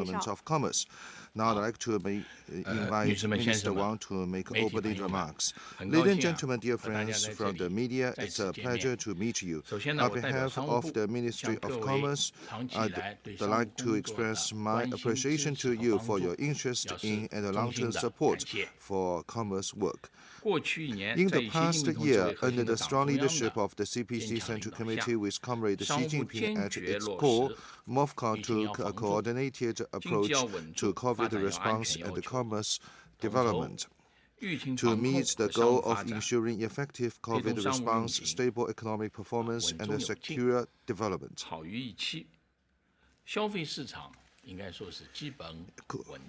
of Commerce. Now I'd like to invite Minister Wang to make opening remarks. Ladies and gentlemen, dear friends from the media, it's a pleasure to meet you. On behalf of the Ministry of Commerce, I'd like to express my appreciation to you for your interest in and long-term support for commerce work. In the past year, under the strong leadership of the CPC Central Committee with Comrade Xi Jinping at its core, MOFCOM took a coordinated approach to COVID response and commerce development. To meet the goal of ensuring effective COVID response, stable economic performance, and secure development.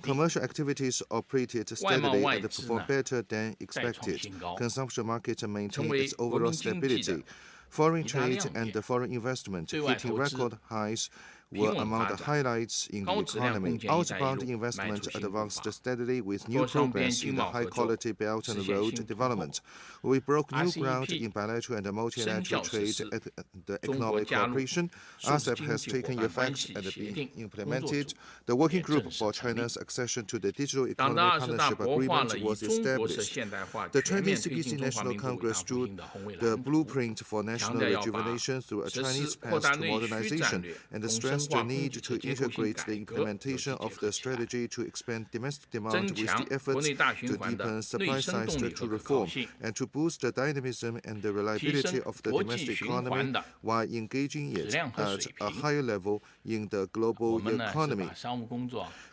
Commercial activities operated steadily and performed better than expected. Consumption market maintained its overall stability. Foreign trade and foreign investment hitting record highs were among the highlights in the economy. Outbound investment advanced steadily with new progress in the high-quality Belt and Road development. We broke new ground in bilateral and multilateral trade and the economic cooperation. RCEP has taken effect and been implemented. The working group for China's accession to the Digital Economy Partnership Agreement was established. The 20th CPC National Congress drew the blueprint for national rejuvenation through a Chinese path to modernization and stressed the need to integrate the implementation of the strategy to expand domestic demand with the efforts to deepen supply-side structural reform and to boost the dynamism and the reliability of the domestic economy while engaging it at a higher level in the global economy.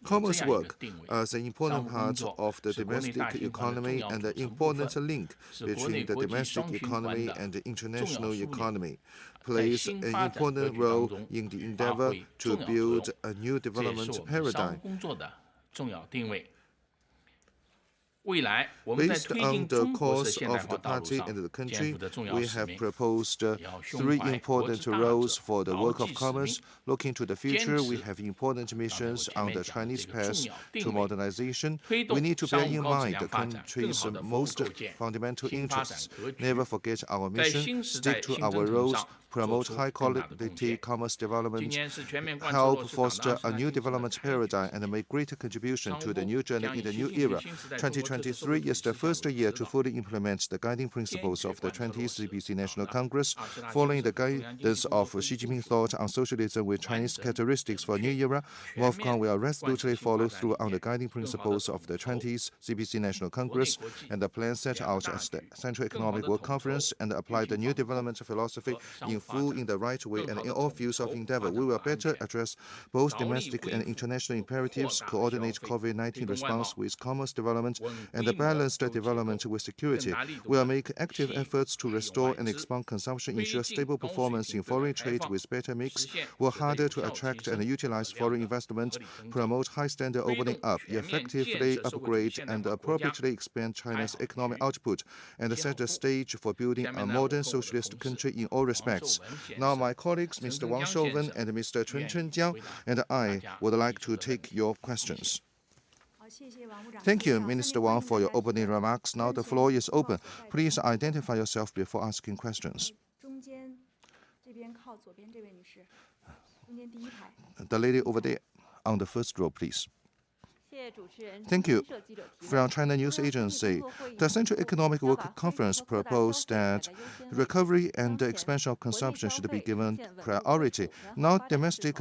Commerce work as an important part of the domestic economy and an important link between the domestic economy and the international economy, plays an important role in the endeavor to build a new development paradigm. Based on the course of the party and the country, we have proposed three important roles for the work of commerce. Looking to the future, we have important missions on the Chinese path to modernization. We need to bear in mind the country's most fundamental interests. Never forget our mission, stick to our roles, promote high-quality commerce development, help foster a new development paradigm, and make greater contribution to the new journey in the new era. 2023 is the first year to fully implement the guiding principles of the 20th CPC National Congress. Following the guidance of Xi Jinping thought on socialism with Chinese characteristics for a new era, MOFCOM will resolutely follow through on the guiding principles of the 20th CPC National Congress and the plan set out at the Central Economic Work Conference and apply the new development philosophy in full in the right way and in all fields of endeavor. We will better address both domestic and international imperatives, coordinate COVID-19 response with commerce development, and the balanced development with security. We will make active efforts to restore and expand consumption, ensure stable performance in foreign trade with better mix, work harder to attract and utilize foreign investment, promote high-standard opening up, effectively upgrade and appropriately expand China's economic output, and set the stage for building a modern socialist country in all respects. Now, my colleagues, Mr. Wang Shouwen and Mr. Chun Chunjiang, and I would like to take your questions. Thank you, Minister Wang, for your opening remarks. Now the floor is open. Please identify yourself before asking questions. The lady over there on the first row, please. Thank you. From China News Agency, the Central Economic Work Conference proposed that recovery and expansion of consumption should be given priority. Now, domestic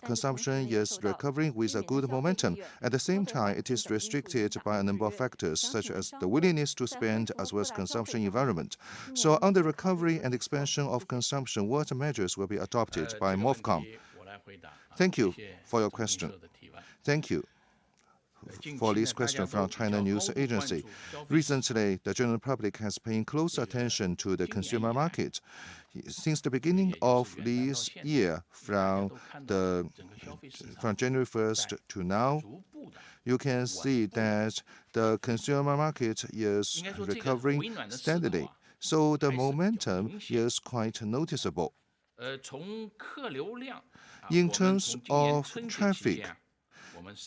consumption is recovering with a good momentum. At the same time, it is restricted by a number of factors, such as the willingness to spend as well as consumption environment. So, on the recovery and expansion of consumption, what measures will be adopted by MOFCOM? Thank you for your question. Thank you for this question from China News Agency. Recently, the general public has paying close attention to the consumer market. Since the beginning of this year, from January 1st to now, you can see that the consumer market is recovering steadily. So the momentum is quite noticeable. In terms of traffic,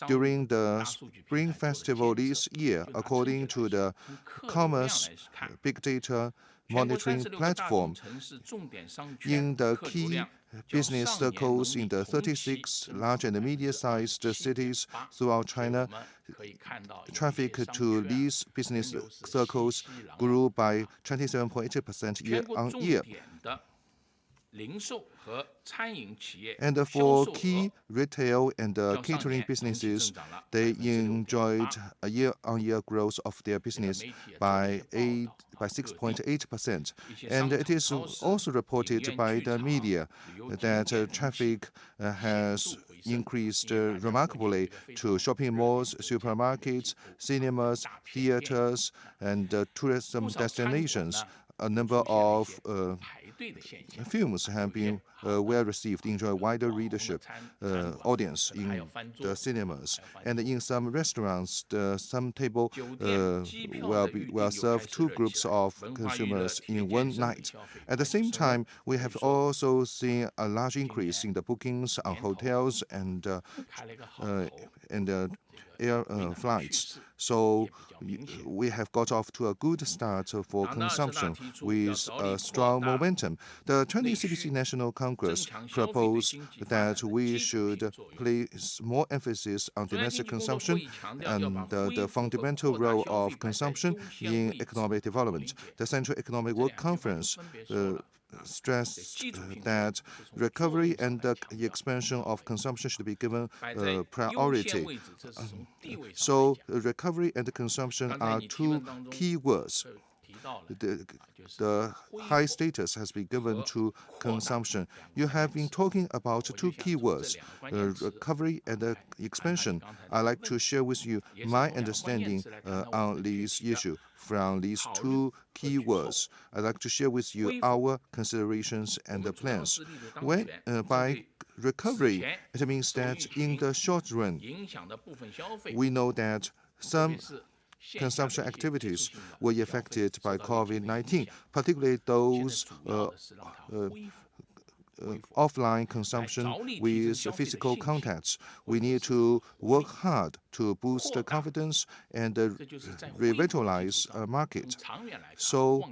during the Spring Festival this year, according to the Commerce Big Data Monitoring Platform, in the key business circles in the 36 large and medium-sized cities throughout China. Traffic to these business circles grew by 27.8% year-on-year. And for key retail and catering businesses, they enjoyed a year-on-year growth of their business by 6.8%. And it is also reported by the media that traffic has increased remarkably to shopping malls, supermarkets, cinemas, theaters, and tourism destinations. A number of films have been well received, enjoy wider readership audience in the cinemas. And in some restaurants, some table will serve two groups of consumers in one night. At the same time, we have also seen a large increase in the bookings on hotels and air flights. So we have got off to a good start for consumption with a strong momentum. The 20th CPC National Congress proposed that we should place more emphasis on domestic consumption and the fundamental role of consumption in economic development. The Central Economic Work Conference stressed that recovery and the expansion of consumption should be given priority. So recovery and consumption are two key words. The high status has been given to consumption. You have been talking about two key words, recovery and expansion. I'd like to share with you my understanding on this issue from these two key words. I'd like to share with you our considerations and the plans. By recovery, it means that in the short run, we know that some consumption activities were affected by COVID-19, particularly those offline consumption with physical contacts. We need to work hard to boost the confidence and revitalize a market. So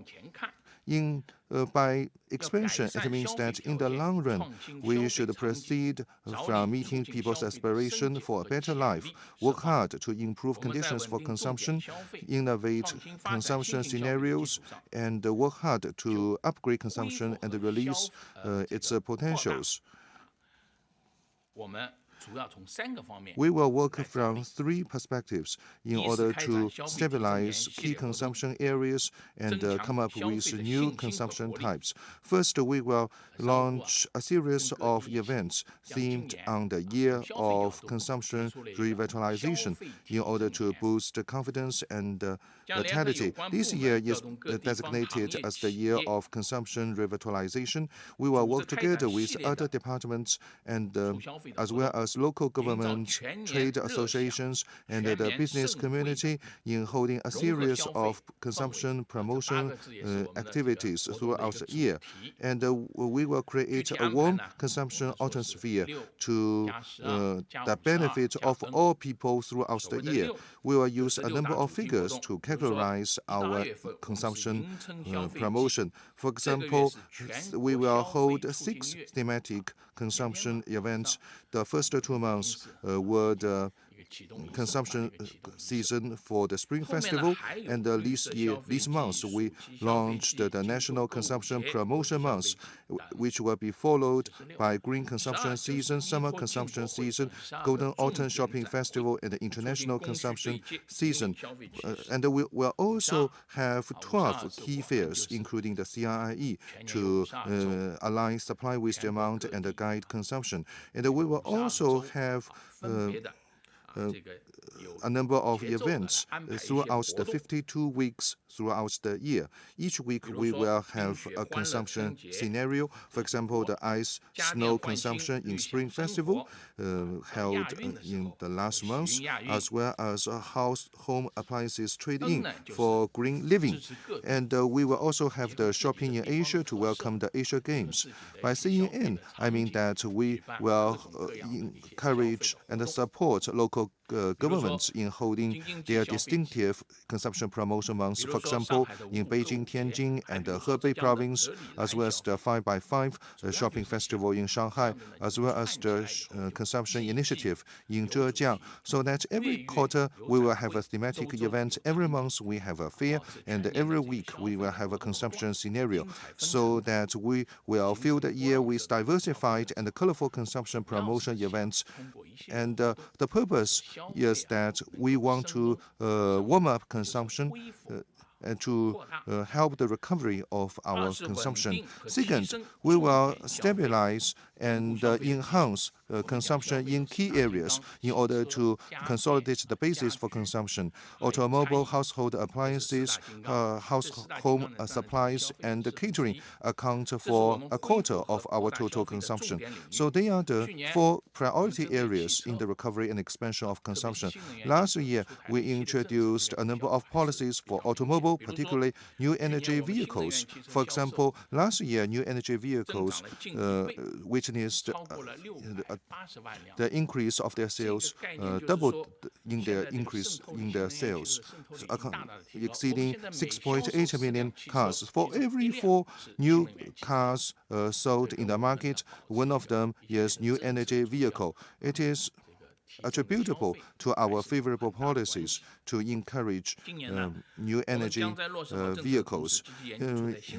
by expansion, it means that in the long run, we should proceed from meeting people's aspiration for a better life, work hard to improve conditions for consumption, innovate consumption scenarios, and work hard to upgrade consumption and release its potentials. We will work from three perspectives in order to stabilize key consumption areas and come up with new consumption types. First, we will launch a series of events themed on the year of consumption revitalization in order to boost confidence and vitality. This year is designated as the year of consumption revitalization. We will work together with other departments and as well as local governments, trade associations, and the business community in holding a series of consumption promotion activities throughout the year. And we will create a warm consumption atmosphere to the benefit of all people throughout the year. We will use a number of figures to categorize our consumption promotion. For example, we will hold 6 thematic consumption events. The first 2 months were the consumption season for the Spring Festival, and this month we launched the National Consumption Promotion Month, which will be followed by Green Consumption Season, Summer Consumption Season, Golden Autumn Shopping Festival, and the International Consumption Season. And we will also have 12 key fairs, including the CIO, to align supply with demand and guide consumption. And we will also have a number of events throughout the 52 weeks throughout the year. Each week we will have a consumption scenario. For example, the ice snow consumption in Spring Festival held in the last month, as well as home appliances trade-in for green living. And we will also have the shopping in Asia to welcome the Asia Games. By CGTN, I mean that we will encourage and support local governments in holding their distinctive consumption promotion months. For example, in Beijing, Tianjin, and the Hebei province, as well as the 5x5 shopping festival in Shanghai, as well as the consumption initiative in Zhejiang, so that every quarter we will have a thematic event, every month we have a fair, and every week we will have a consumption scenario, so that we will fill the year with diversified and colorful consumption promotion events. And the purpose is that we want to warm up consumption and to help the recovery of our consumption. Second, we will stabilize and enhance consumption in key areas in order to consolidate the basis for consumption. Automobile, household appliances, home supplies, and catering account for a quarter of our total consumption. So they are the 4 priority areas in the recovery and expansion of consumption. Last year, we introduced a number of policies for automobile, particularly new energy vehicles. For example, last year, new energy vehicles witnessed the increase of their sales, doubled in their increase in their sales, exceeding 6.8 million cars. For every 4 new cars sold in the market, one of them is new energy vehicle. It is attributable to our favorable policies to encourage new energy vehicles.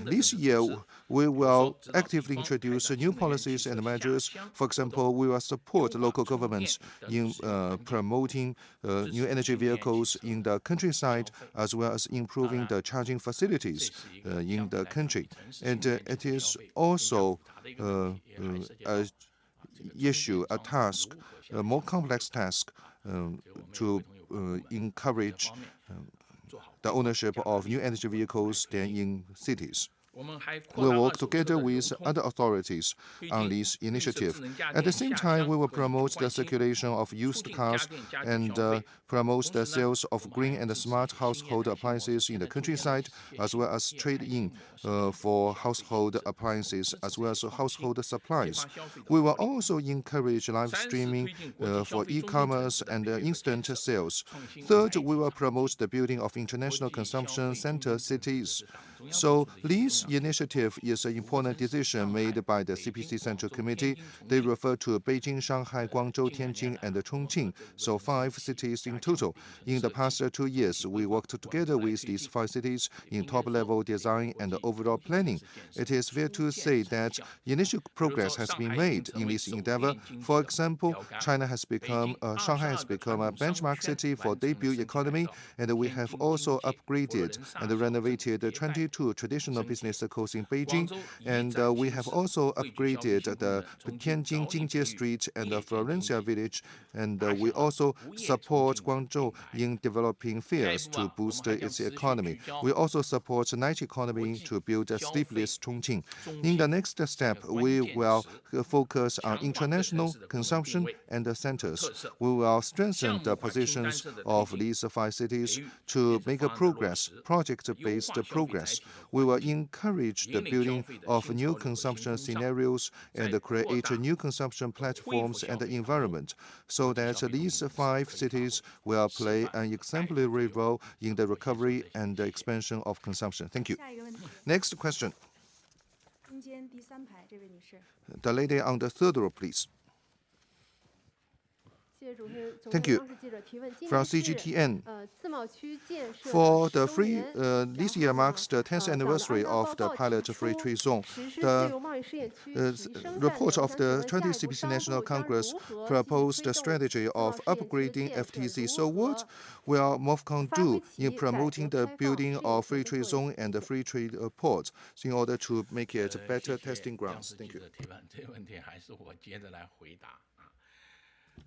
This year, we will actively introduce new policies and measures. For example, we will support local governments in promoting new energy vehicles in the countryside, as well as improving the charging facilities in the country. And it is also a task, a more complex task to encourage the ownership of new energy vehicles than in cities. We will work together with other authorities on this initiative. At the same time, we will promote the circulation of used cars and promote the sales of green and smart household appliances in the countryside, as well as trade-in for household appliances, as well as household supplies. We will also encourage live streaming for e-commerce and instant sales. Third, we will promote the building of international consumption center cities. So this initiative is an important decision made by the CPC Central Committee. They refer to Beijing, Shanghai, Guangzhou, Tianjin, and Chongqing, so 5 cities in total. In the past 2 years, we worked together with these 5 cities in top-level design and overall planning. It is fair to say that initial progress has been made in this endeavor. For example, Shanghai has become a benchmark city for debut economy, and we have also upgraded and renovated 22 traditional business circles in Beijing, and we have also upgraded the Tianjin Jingjie Street and the Florencia Village, and we also support Guangzhou in developing fairs to boost its economy. We also support night economy to build a sleepless Chongqing. In the next step, we will focus on international consumption and the centers. We will strengthen the positions of these 5 cities to make a progress, project-based progress. We will encourage the building of new consumption scenarios and create new consumption platforms and environment, so that these 5 cities will play an exemplary role in the recovery and the expansion of consumption. Thank you. Next question. The lady on the 3rd row, please. Thank you. From CGTN, for the free, this year marks the 10th anniversary of the pilot free trade zone. The report of the 20th CPC National Congress proposed a strategy of upgrading FTZ. So what will MOFCON do in promoting the building of free trade zone and the free trade ports in order to make it better testing grounds? Thank you.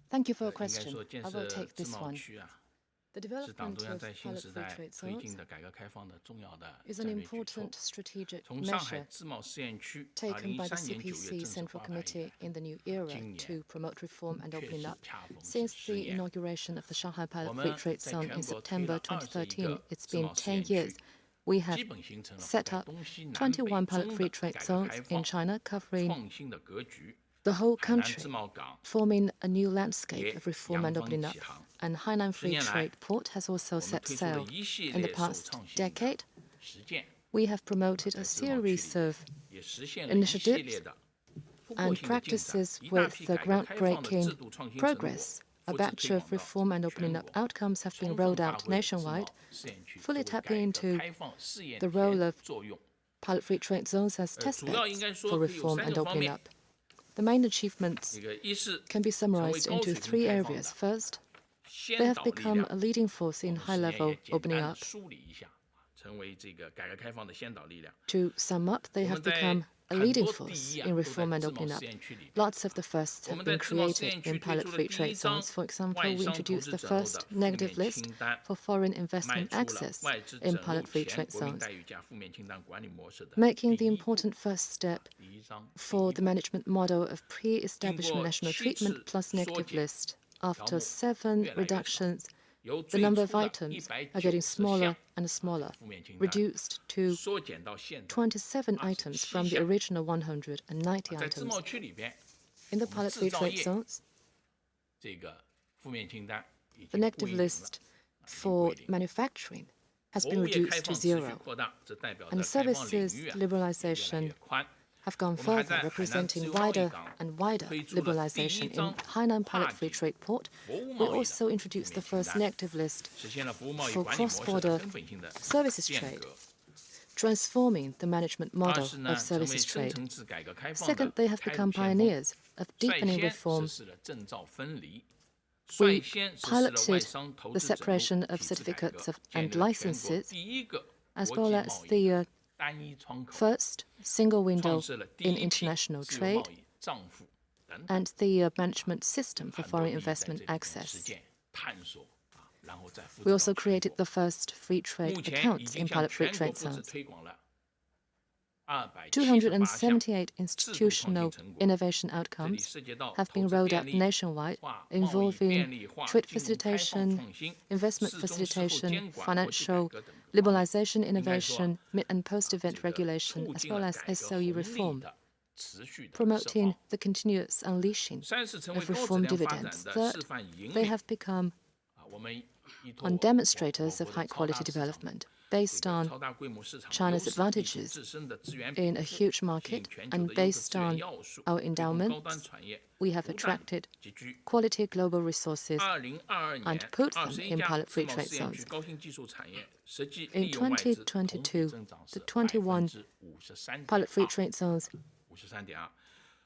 Thank you for your question. I will take this one. The development of pilot free trade zones is an important strategic measure taken by the CPC Central Committee in the new era to promote reform and opening up. Since the inauguration of the Shanghai pilot free trade zone in September 2013, it's been 10 years. We have set up 21 pilot free trade zones in China, covering the whole country, forming a new landscape of reform and opening up. and Hainan Free Trade Port has also set sail. In the past decade, we have promoted a series of initiatives and practices with the groundbreaking progress. A batch of reform and opening up outcomes have been rolled out nationwide, fully tapping into the role of pilot free trade zones as testbeds for reform and opening up. The main achievements can be summarized into 3 areas. First, they have become a leading force in high-level opening up. To sum up, they have become a leading force in reform and opening up. Lots of the firsts have been created in pilot free trade zones. For example, we introduced the first negative list for foreign investment access in pilot free trade zones, making the important first step for the management model of pre-establishment national treatment plus negative list. After 7 reductions, the number of items are getting smaller and smaller, reduced to 27 items from the original 190 items. In the pilot free trade zones, the negative list for manufacturing has been reduced to 0, and services liberalization have gone further, representing wider and wider liberalization. In Hainan Pilot Free Trade Port, we also introduced the first negative list for cross-border services trade, transforming the management model of services trade. Second, they have become pioneers of deepening reform. We piloted the separation of certificates and licenses, as well as the first single window in international trade and the management system for foreign investment access. We also created the first free trade accounts in pilot free trade zones. 278 institutional innovation outcomes have been rolled out nationwide, involving trade facilitation, investment facilitation, financial liberalization, innovation, mid- and post-event regulation, as well as SCIO reform, promoting the continuous unleashing of reform dividends. Third, they have become demonstrators of high-quality development based on China's advantages in a huge market, and based on our endowments, we have attracted quality global resources and put them in pilot free trade zones. In 2022, the 21 pilot free trade zones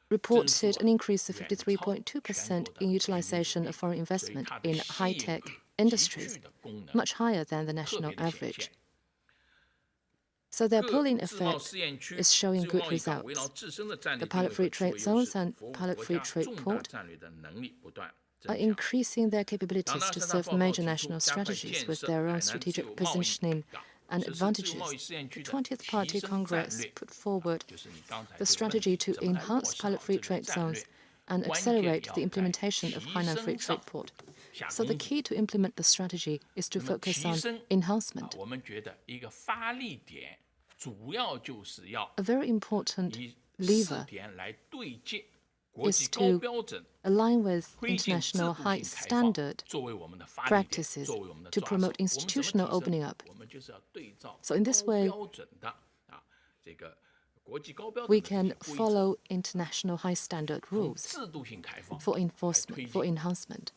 reported an increase of 53.2% in utilization of foreign investment in high-tech industries, much higher than the national average. So their pulling effect is showing good results. The pilot free trade zones and pilot free trade port are increasing their capabilities to serve major national strategies with their own strategic positioning and advantages. The 20th Party Congress put forward the strategy to enhance pilot free trade zones and accelerate the implementation of Hainan Free Trade Port. So the key to implement the strategy is to focus on enhancement. A very important lever is to align with international high standard practices to promote institutional opening up. So in this way, we can follow international high standard rules for enforcement, for enhancement,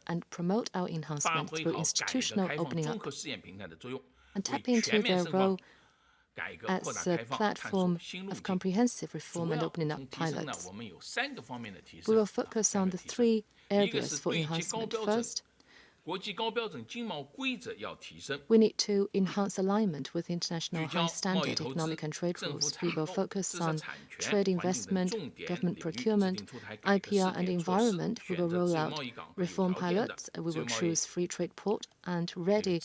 and promote our enhancement through institutional opening up and tap into their role as a platform of comprehensive reform and opening up pilots. We will focus on the 3 areas for enhancement. First, we need to enhance alignment with international high-standard economic and trade rules. We will focus on trade investment, government procurement, IPR and environment. We will roll out reform pilots. We will choose free trade port and ready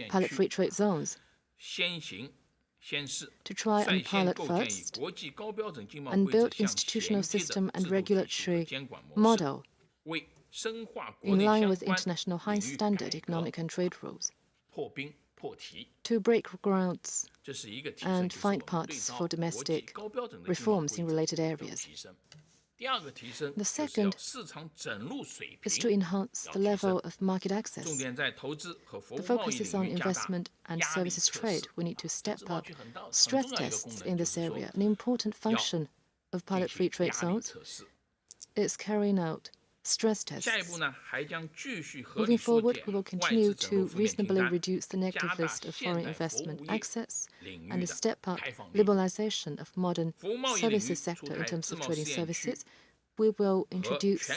pilot free trade zones to try and pilot first and build institutional system and regulatory model in line with international high-standard economic and trade rules to break grounds and find paths for domestic reforms in related areas. The second is to enhance the level of market access. The focus is on investment and services trade. We need to step up stress tests in this area. An important function of pilot free trade zones is carrying out stress tests. Moving forward, we will continue to reasonably reduce the negative list of foreign investment access and step up liberalization of modern services sector in terms of trading services. We will introduce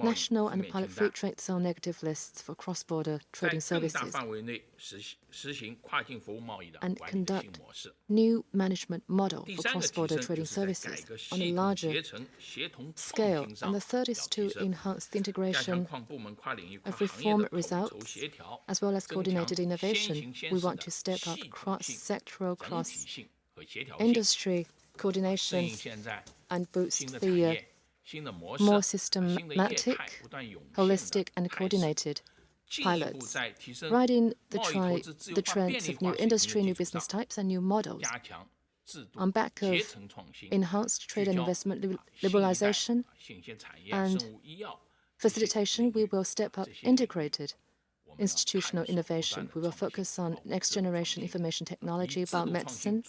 national and pilot free trade zone negative lists for cross-border trading services and conduct new management model for cross-border trading services on a larger scale. And the third is to enhance the integration of reform results as well as coordinated innovation. We want to step up cross-sectoral, cross-industry coordination and boost the more systematic, holistic and coordinated pilots, riding the trends of new industry, new business types and new models. On back of enhanced trade and investment liberalization and facilitation, we will step up integrated institutional innovation. We will focus on next-generation information technology, biomedicine,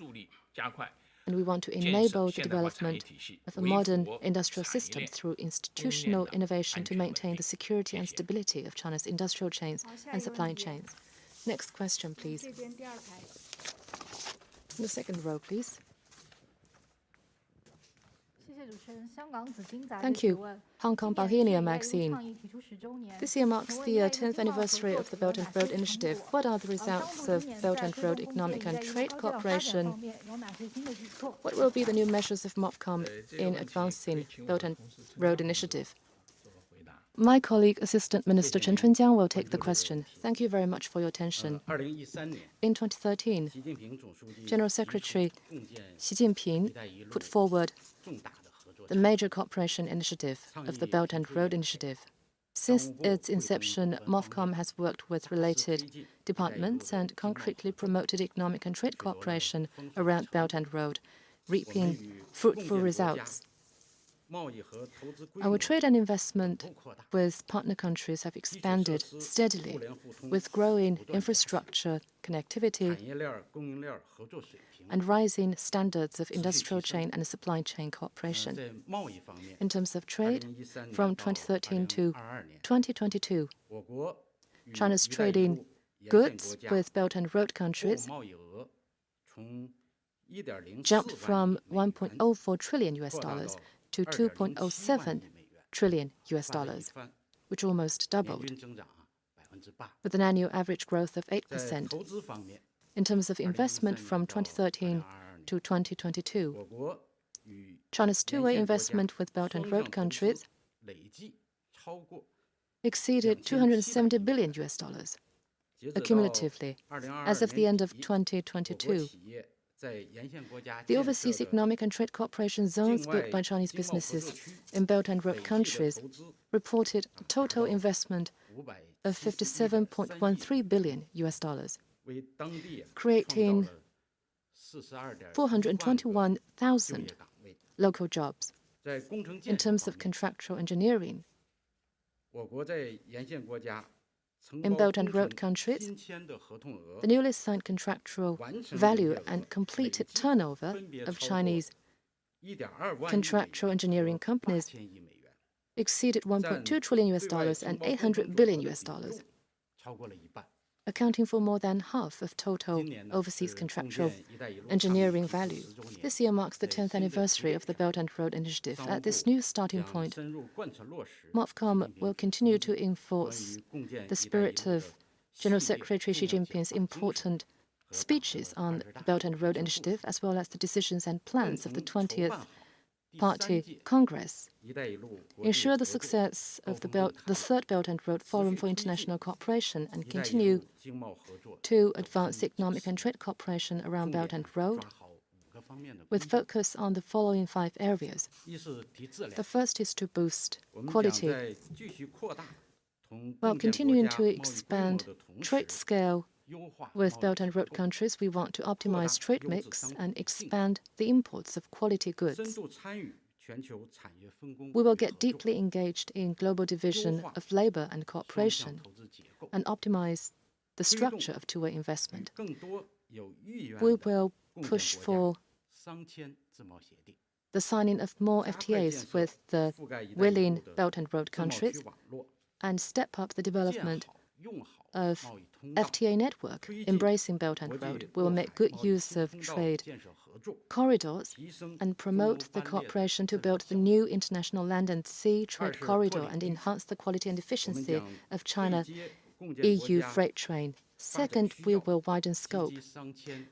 and we want to enable the development of a modern industrial system through institutional innovation to maintain the security and stability of China's industrial chains and supply chains. Next question, please. In the second row, please. Thank you. Hong Kong Bohemia magazine. This year marks the 10th anniversary of the Belt and Road Initiative. What are the results of Belt and Road economic and trade cooperation? What will be the new measures of MOFCOM in advancing Belt and Road Initiative? My colleague, Assistant Minister Chen Chunjiang, will take the question. Thank you very much for your attention. In 2013, General Secretary Xi Jinping put forward the major cooperation initiative of the Belt and Road Initiative. Since its inception, MOFCOM has worked with related departments and concretely promoted economic and trade cooperation around Belt and Road, reaping fruitful results. Our trade and investment with partner countries have expanded steadily, with growing infrastructure connectivity and rising standards of industrial chain and supply chain cooperation. In terms of trade, from 2013 to 2022, China's trading goods with Belt and Road countries jumped from $1.04 trillion to $2.07 trillion, which almost doubled, with an annual average growth of 8%. In terms of investment from 2013 to 2022, China's two-way investment with Belt and Road countries exceeded $270 billion accumulatively. As of the end of 2022, the overseas economic and trade cooperation zones built by Chinese businesses in Belt and Road countries reported a total investment of $57.13 billion, creating 421,000 local jobs. In terms of contractual engineering, in Belt and Road countries, the newly signed contractual value and completed turnover of Chinese contractual engineering companies exceeded $1.2 trillion and $800 billion, accounting for more than half of total overseas contractual engineering value. This year marks the 10th anniversary of the Belt and Road Initiative. At this new starting point, MOFCOM will continue to enforce the spirit of General Secretary Xi Jinping's important speeches on the Belt and Road Initiative, as well as the decisions and plans of the 20th Party Congress, ensure the success of the Third Belt and Road Forum for International Cooperation, and continue to advance economic and trade cooperation around Belt and Road, with focus on the following 5 areas. The first is to boost quality, while continuing to expand trade scale. With Belt and Road countries, we want to optimize trade mix and expand the imports of quality goods. We will get deeply engaged in global division of labor and cooperation and optimize the structure of two-way investment. We will push for the signing of more FTAs with the willing Belt and Road countries and step up the development of FTA network embracing Belt and Road. We will make good use of trade corridors and promote the cooperation to build the new international land and sea trade corridor and enhance the quality and efficiency of China-EU freight train. Second, we will widen scope.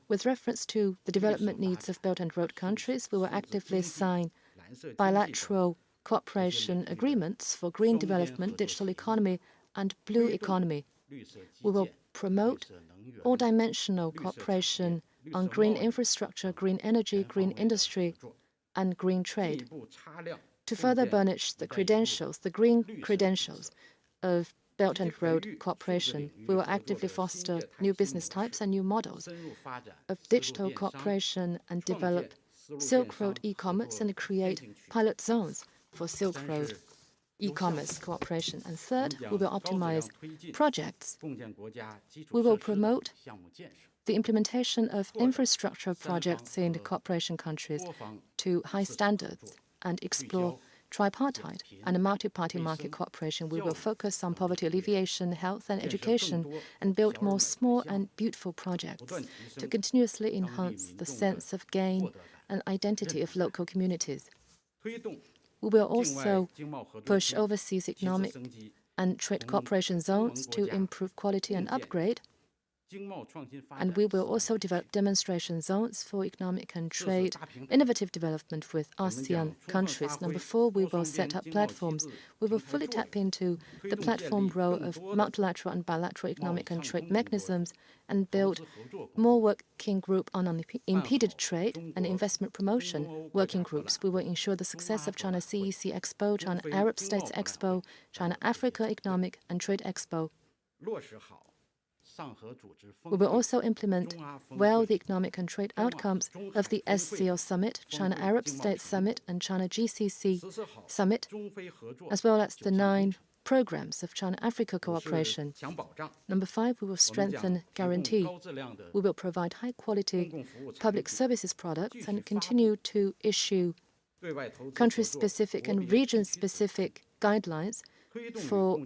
With reference to the development needs of Belt and Road countries, we will actively sign bilateral cooperation agreements for green development, digital economy, and blue economy. We will promote all-dimensional cooperation on green infrastructure, green energy, green industry, and green trade. To further burnish the credentials, the green credentials of Belt and Road cooperation, we will actively foster new business types and new models of digital cooperation and develop Silk Road e-commerce and create pilot zones for Silk Road e-commerce cooperation. And third, we will optimize projects. We will promote the implementation of infrastructure projects in the cooperation countries to high standards and explore tripartite and multi-party market cooperation. We will focus on poverty alleviation, health and education, and build more small and beautiful projects to continuously enhance the sense of gain and identity of local communities. We will also push overseas economic and trade cooperation zones to improve quality and upgrade. And we will also develop demonstration zones for economic and trade innovative development with ASEAN countries. Number 4, we will set up platforms. We will fully tap into the platform role of multilateral and bilateral economic and trade mechanisms and build more working group on unimpeded trade and investment promotion working groups. We will ensure the success of China CEC Expo, China Arab States Expo, China Africa Economic and Trade Expo. We will also implement well the economic and trade outcomes of the SCIO Summit, China Arab States Summit, and China GCC Summit, as well as the 9 programs of China-Africa cooperation. Number 5, we will strengthen guarantee. We will provide high-quality public services products and continue to issue country-specific and region-specific guidelines for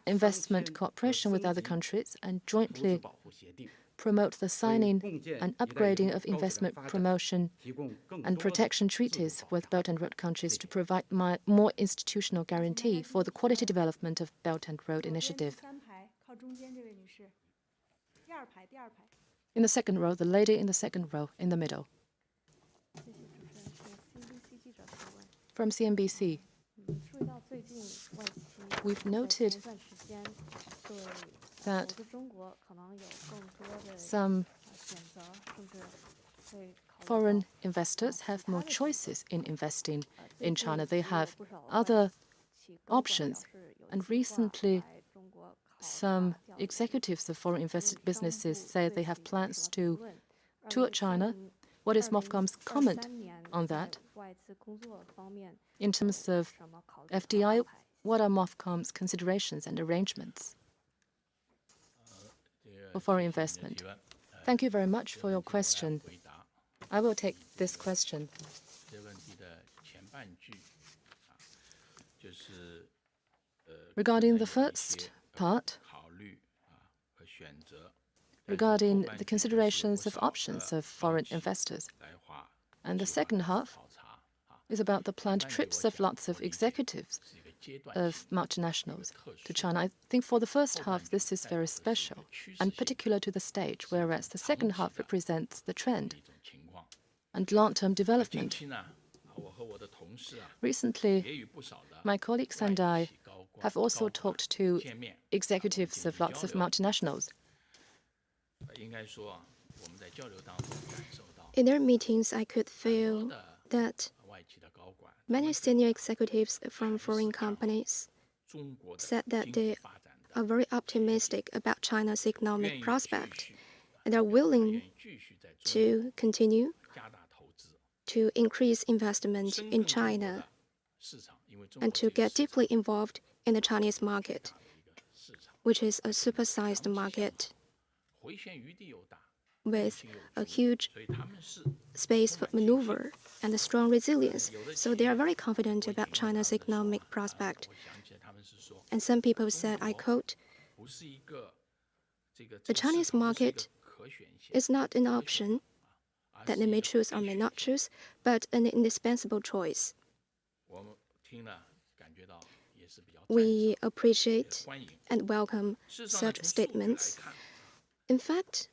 investment cooperation with other countries and jointly promote the signing and upgrading of investment promotion and protection treaties with Belt and Road countries to provide more institutional guarantee for the quality development of Belt and Road Initiative. In the second row, the lady in the second row, in the middle. From CNBC. We've noted that some foreign investors have more choices in investing in China. They have other options. And recently, some executives of foreign invested businesses say they have plans to tour China. What is MOFCOM's comment on that? In terms of FDI, what are MOFCOM's considerations and arrangements for foreign investment? Thank you very much for your question. I will take this question. Regarding the first part, regarding the considerations of options of foreign investors, and the second half is about the planned trips of lots of executives of multinationals to China. I think for the first half, this is very special and particular to the stage, whereas the second half represents the trend and long-term development. Recently, my colleagues and I have also talked to executives of lots of multinationals. In their meetings, I could feel that many senior executives from foreign companies said that they are very optimistic about China's economic prospect and are willing to continue to increase investment in China and to get deeply involved in the Chinese market, which is a supersized market with a huge space for maneuver and a strong resilience. So they are very confident about China's economic prospect. And some people said, I quote, "The Chinese market is not an option that they may choose or may not choose, but an indispensable choice." We appreciate and welcome such statements. In fact,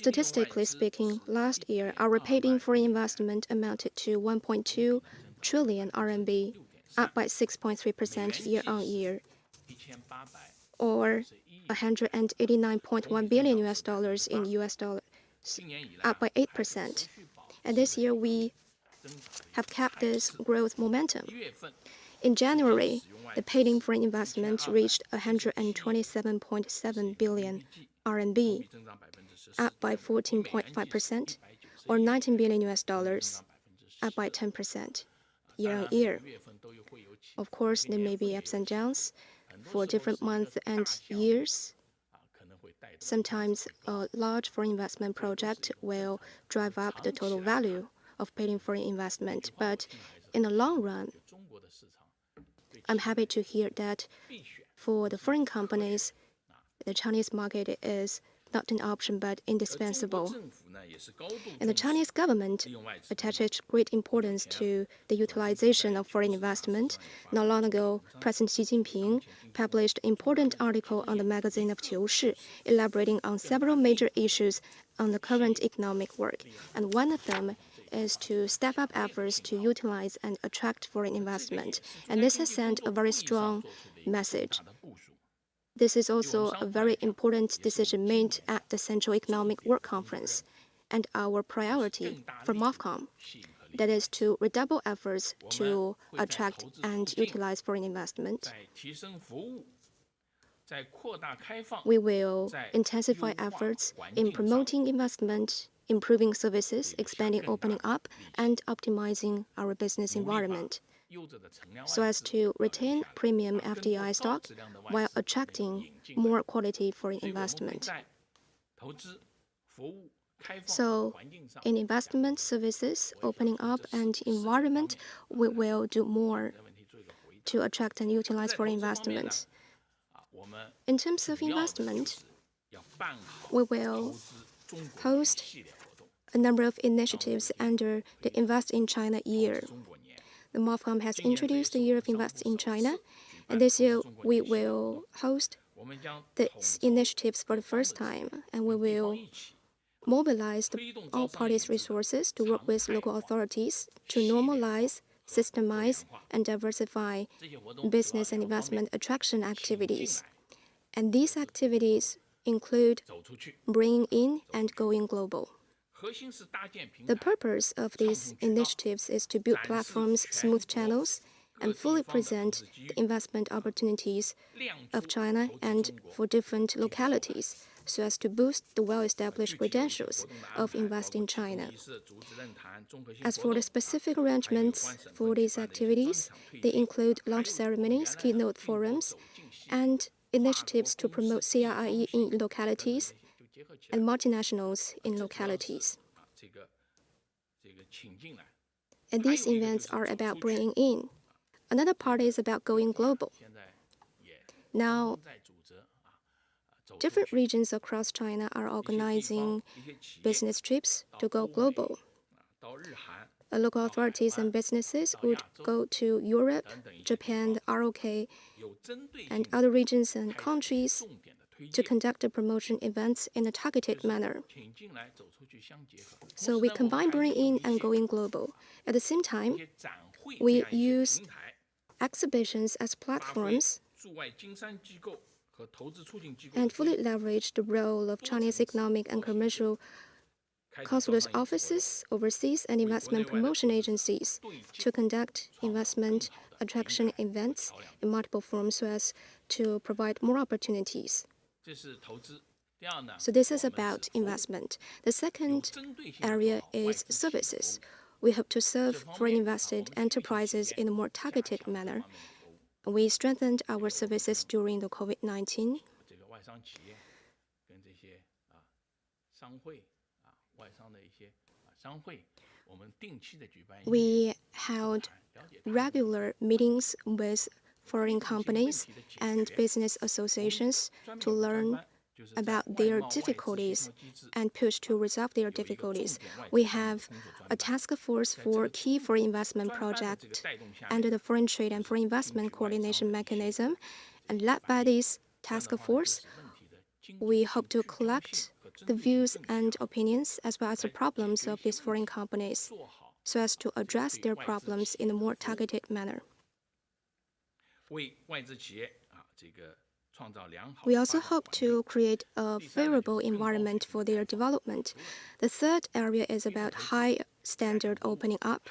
statistically speaking, last year, our paid-in foreign investment amounted to 1.2 trillion RMB, up by 6.3% year-on-year, or $189.1 billion in US dollars, up by 8%. And this year, we have kept this growth momentum. In January, the paid-in foreign investment reached 127.7 billion RMB, up by 14.5%, or $19 billion, up by 10% year-on-year. Of course, there may be ups and downs for different months and years. Sometimes a large foreign investment project will drive up the total value of paid-in foreign investment, but in the long run, I'm happy to hear that for the foreign companies, the Chinese market is not an option but indispensable. And the Chinese government attaches great importance to the utilization of foreign investment. Not long ago, President Xi Jinping published an important article on the magazine of Qiu Shi, elaborating on several major issues on the current economic work. And one of them is to step up efforts to utilize and attract foreign investment. And this has sent a very strong message. This is also a very important decision made at the Central Economic Work Conference, and our priority for MOFCOM, that is to redouble efforts to attract and utilize foreign investment. We will intensify efforts in promoting investment, improving services, expanding opening up, and optimizing our business environment, so as to retain premium FDI stock while attracting more quality foreign investment. So, in investment, services, opening up, and environment, we will do more to attract and utilize foreign investment. In terms of investment, we will host a number of initiatives under the Invest in China year. The MOFCOM has introduced the Year of Invest in China, and this year we will host these initiatives for the first time, and we will mobilize all parties' resources to work with local authorities to normalize, systemize, and diversify business and investment attraction activities. And these activities include bringing in and going global. The purpose of these initiatives is to build platforms, smooth channels, and fully present the investment opportunities of China and for different localities, so as to boost the well-established credentials of Invest in China. As for the specific arrangements for these activities, they include launch ceremonies, keynote forums, and initiatives to promote CRIE in localities and multinationals in localities. And these events are about bringing in. Another part is about going global. Now, different regions across China are organizing business trips to go global. Local authorities and businesses would go to Europe, Japan, the ROK, and other regions and countries to conduct the promotion events in a targeted manner. So we combine bringing in and going global. At the same time, we use exhibitions as platforms and fully leverage the role of Chinese economic and commercial consulate offices, overseas, and investment promotion agencies to conduct investment attraction events in multiple forms so as to provide more opportunities. So this is about investment. The second area is services. we hope to serve foreign-invested enterprises in a more targeted manner. We strengthened our services during the COVID-19. We held regular meetings with foreign companies and business associations to learn about their difficulties and push to resolve their difficulties. We have a task force for key foreign investment projects under the Foreign Trade and Foreign Investment Coordination Mechanism, and led by this task force, we hope to collect the views and opinions as well as the problems of these foreign companies so as to address their problems in a more targeted manner. We also hope to create a favorable environment for their development. The third area is about high standard opening up.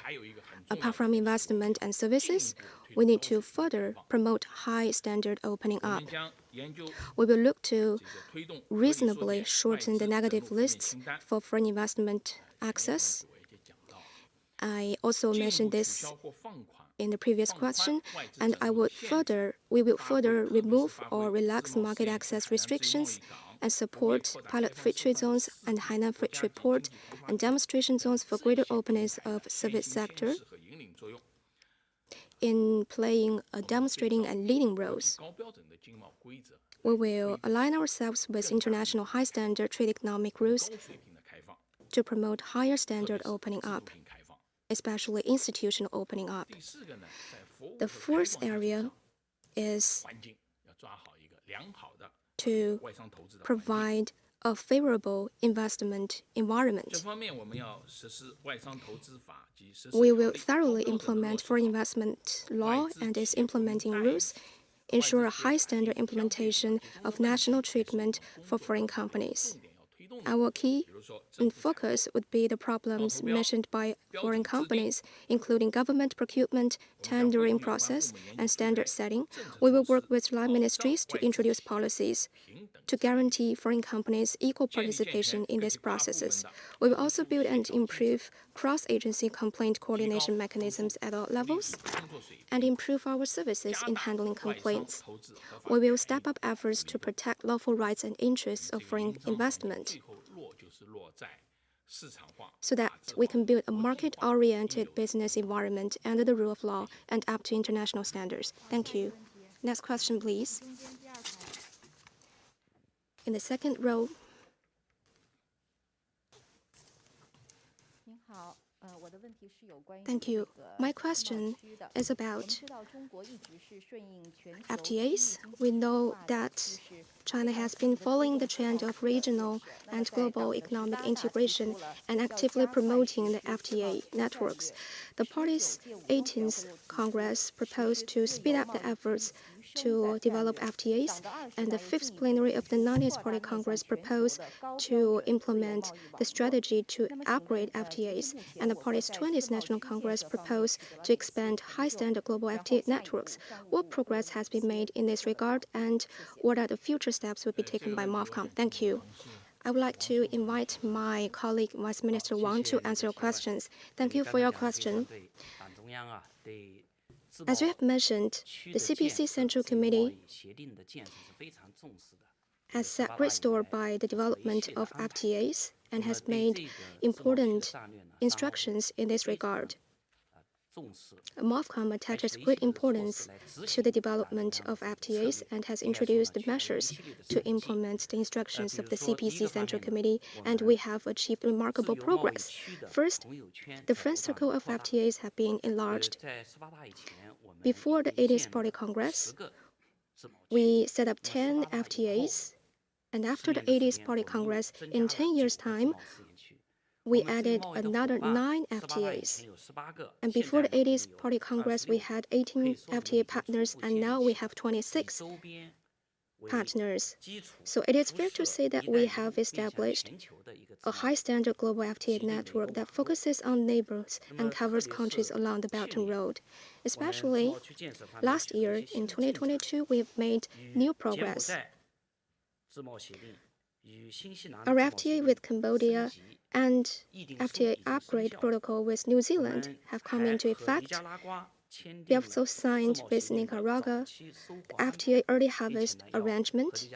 Apart from investment and services, we need to further promote high standard opening up. We will look to reasonably shorten the negative lists for foreign investment access. I also mentioned this in the previous question, and we will further remove or relax market access restrictions and support pilot free trade zones and Hainan Free Trade Port and demonstration zones for greater openness of service sector in playing a demonstrating and leading roles. We will align ourselves with international high standard trade economic rules to promote higher standard opening up, especially institutional opening up. The fourth area is to provide a favorable investment environment. We will thoroughly implement foreign investment law and its implementing rules, ensure a high standard implementation of national treatment for foreign companies. Our key and focus would be the problems mentioned by foreign companies, including government procurement, tendering process, and standard setting. We will work with line ministries to introduce policies to guarantee foreign companies equal participation in these processes. We will also build and improve cross-agency complaint coordination mechanisms at all levels and improve our services in handling complaints. We will step up efforts to protect lawful rights and interests of foreign investment so that we can build a market-oriented business environment under the rule of law and up to international standards. Thank you. Next question, please. In the second row. Thank you. My question is about FTAs. We know that China has been following the trend of regional and global economic integration and actively promoting the FTA networks. The party's 18th Congress proposed to speed up the efforts to develop FTAs, and the 5th plenary of the 19th Party Congress proposed to implement the strategy to upgrade FTAs, and the party's 20th National Congress proposed to expand high-standard global FTA networks. What progress has been made in this regard, and what are the future steps will be taken by MOFCOM? Thank you. I would like to invite my colleague, Vice Minister Wang, to answer your questions. Thank you for your question. As you have mentioned, the CPC Central Committee has set great store by the development of FTAs and has made important instructions in this regard. MOFCOM attaches great importance to the development of FTAs and has introduced the measures to implement the instructions of the CPC Central Committee, and we have achieved remarkable progress. First, the friend circle of FTAs have been enlarged. Before the 80th Party Congress, we set up 10 FTAs, and after the 80th Party Congress, in 10 years' time, we added another 9 FTAs. And before the 80th Party Congress, we had 18 FTA partners, and now we have 26 partners. So it is fair to say that we have established a high-standard global FTA network that focuses on neighbors and covers countries along the Belt and Road. Especially last year, in 2022, we have made new progress. Our FTA with Cambodia and FTA upgrade protocol with New Zealand have come into effect. We have also signed with Nicaragua the FTA early harvest arrangement,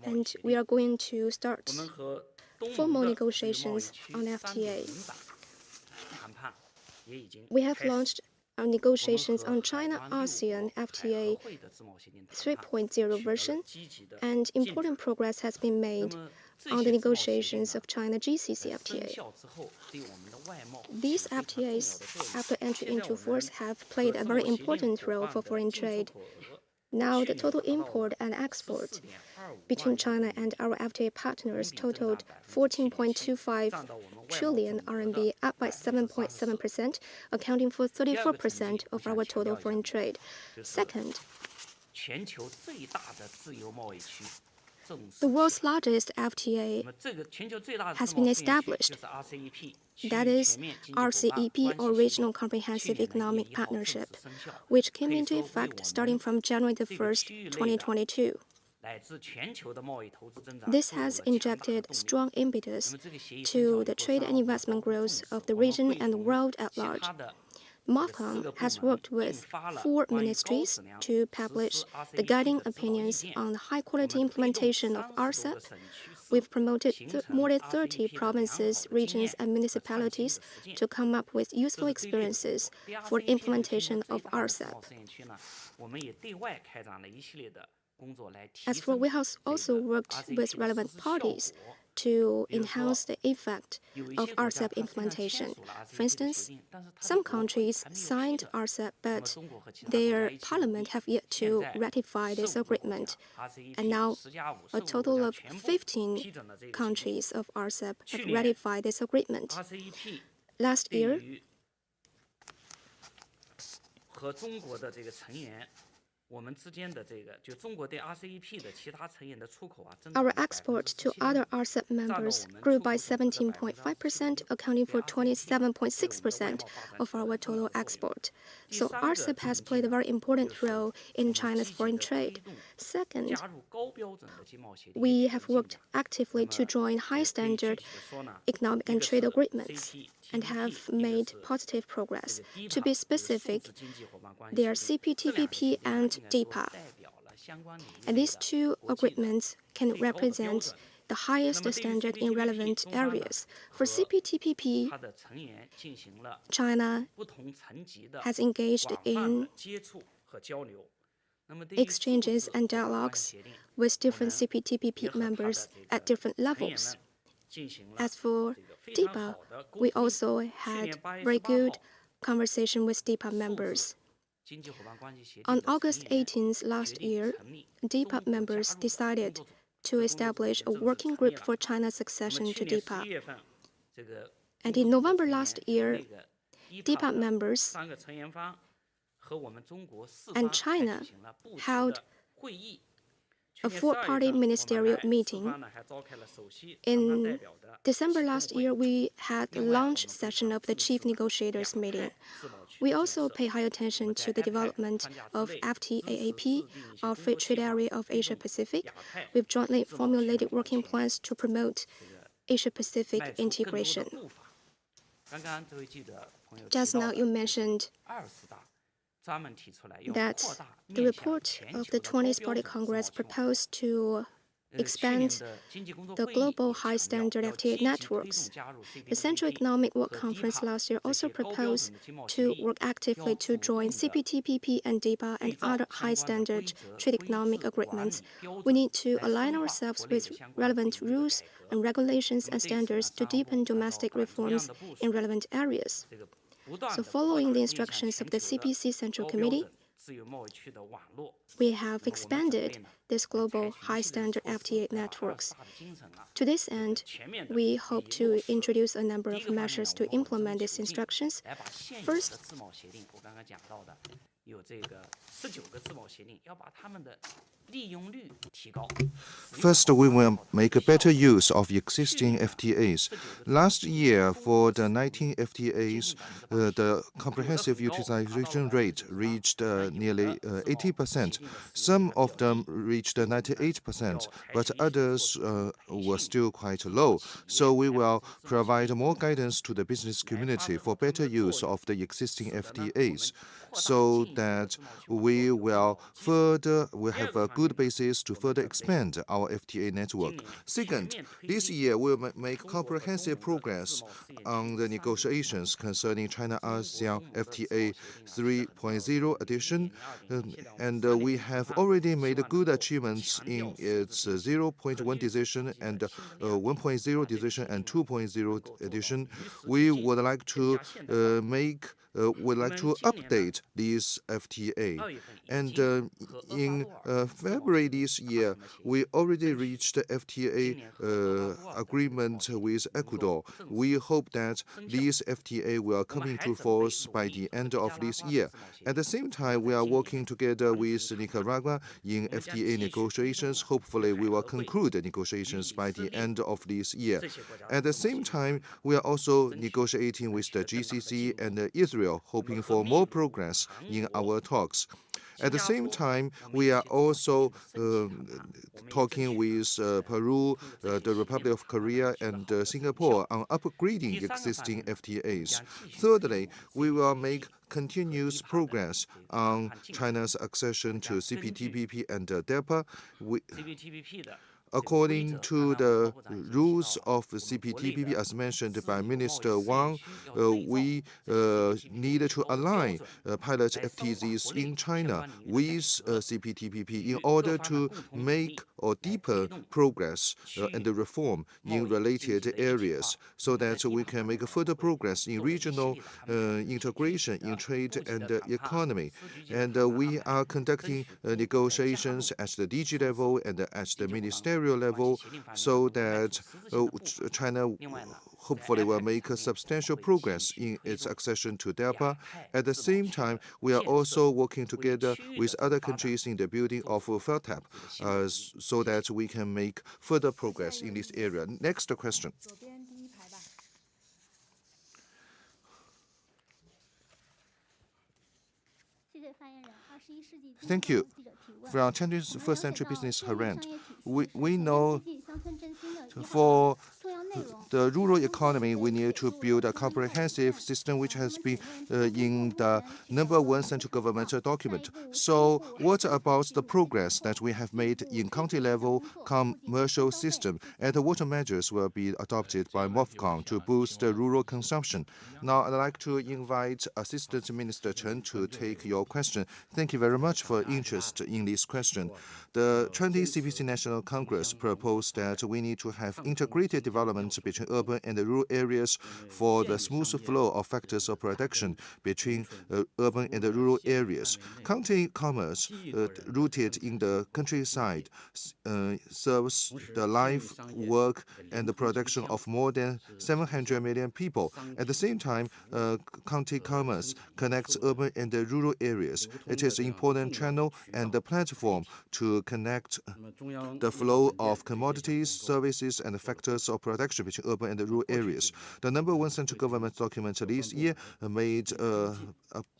and we are going to start formal negotiations on FTA. We have launched our negotiations on China-ASEAN FTA 3.0 version, and important progress has been made on the negotiations of China-GCC FTA. These FTAs, after entry into force, have played a very important role for foreign trade. Now, the total import and export between China and our FTA partners totaled 14.25 trillion RMB, up by 7.7%, accounting for 34% of our total foreign trade. Second, the world's largest FTA has been established. That is RCEP, or Regional Comprehensive Economic Partnership, which came into effect starting from January 1st, 2022. This has injected strong impetus to the trade and investment growth of the region and the world at large. MOFCOM has worked with 4 ministries to publish the guiding opinions on the high-quality implementation of RCEP. We've promoted more than 30 provinces, regions, and municipalities to come up with useful experiences for the implementation of RCEP. As for, we have also worked with relevant parties to enhance the effect of RCEP implementation. For instance, some countries signed RCEP, but their parliament have yet to ratify this agreement. And now, a total of 15 countries of RCEP have ratified this agreement. Last year, our export to other RCEP members grew by 17.5%, accounting for 27.6% of our total export. So RCEP has played a very important role in China's foreign trade. Second, we have worked actively to join high-standard economic and trade agreements and have made positive progress. To be specific, they are CPTPP and DIPA. And these two agreements can represent the highest standard in relevant areas. For CPTPP, China has engaged in exchanges and dialogues with different CPTPP members at different levels. As for DIPA, we also had very good conversation with DIPA members. On August 18th last year, DIPA members decided to establish a working group for China's accession to DIPA. And in November last year, DIPA members and China held a 4-party ministerial meeting. In December last year, we had the launch session of the chief negotiators meeting. We also pay high attention to the development of FTAAP, our Free Trade Area of Asia-Pacific. We've jointly formulated working plans to promote Asia-Pacific integration. Just now you mentioned that the report of the 20th Party Congress proposed to expand the global high-standard FTA networks. The Central Economic Work Conference last year also proposed to work actively to join CPTPP and DIPA and other high-standard trade economic agreements. We need to align ourselves with relevant rules and regulations and standards to deepen domestic reforms in relevant areas. So following the instructions of the CPC Central Committee, we have expanded these global high-standard FTA networks. To this end, we hope to introduce a number of measures to implement these instructions. First, we will make a better use of existing FTAs. Last year, for the 19 FTAs, the comprehensive utilization rate reached nearly 80%. Some of them reached 98%, but others were still quite low. So we will provide more guidance to the business community for better use of the existing FTAs, so that we will have a good basis to further expand our FTA network. Second, this year we will make comprehensive progress on the negotiations concerning China-ASEAN FTA 3.0 edition, and we have already made good achievements in its 0.1 decision and 1.0 decision and 2.0 edition. We would like to update these FTA. And in February this year, we already reached the FTA agreement with Ecuador. We hope that these FTA will come into force by the end of this year. At the same time, we are working together with Nicaragua in FTA negotiations. Hopefully, we will conclude the negotiations by the end of this year. At the same time, we are also negotiating with the GCC and Israel, hoping for more progress in our talks. At the same time, we are also talking with Peru, the Republic of Korea, and Singapore on upgrading existing FTAs. Thirdly, we will make continuous progress on China's accession to CPTPP and DEPA. According to the rules of CPTPP, as mentioned by Minister Wang, we need to align pilot FTZs in China with CPTPP in order to make or deepen progress and reform in related areas, so that we can make further progress in regional integration in trade and economy. And we are conducting negotiations at the DG level and at the ministerial level, so that China hopefully will make a substantial progress in its accession to DEPA. At the same time, we are also working together with other countries in the building of FELTAP, so that we can make further progress in this area. Next question. Thank you. From 21st Century Business Herald, we know for the rural economy, we need to build a comprehensive system, which has been in the #1 central government document. So what about the progress that we have made in county level commercial system, and what measures will be adopted by MOFCOM to boost rural consumption? Now, I'd like to invite Assistant Minister Chen to take your question. Thank you very much for interest in this question. The 20th CPC National Congress proposed that we need to have integrated development between urban and rural areas for the smooth flow of factors of production between urban and rural areas. County commerce, rooted in the countryside, serves the life, work, and the production of more than 700 million people. At the same time, county commerce connects urban and rural areas. It is an important channel and the platform to connect the flow of commodities, services, and factors of production between urban and rural areas. The #1 central government document this year made a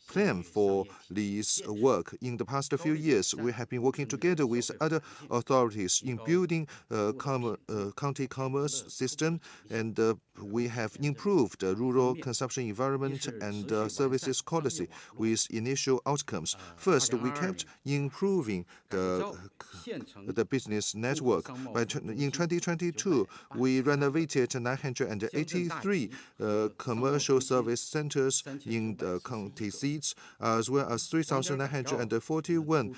plan for this work. In the past few years, we have been working together with other authorities in building county commerce system, and we have improved the rural consumption environment and services quality with initial outcomes. First, we kept improving the business network. In 2022, we renovated 983 commercial service centers in the county seats, as well as 3,941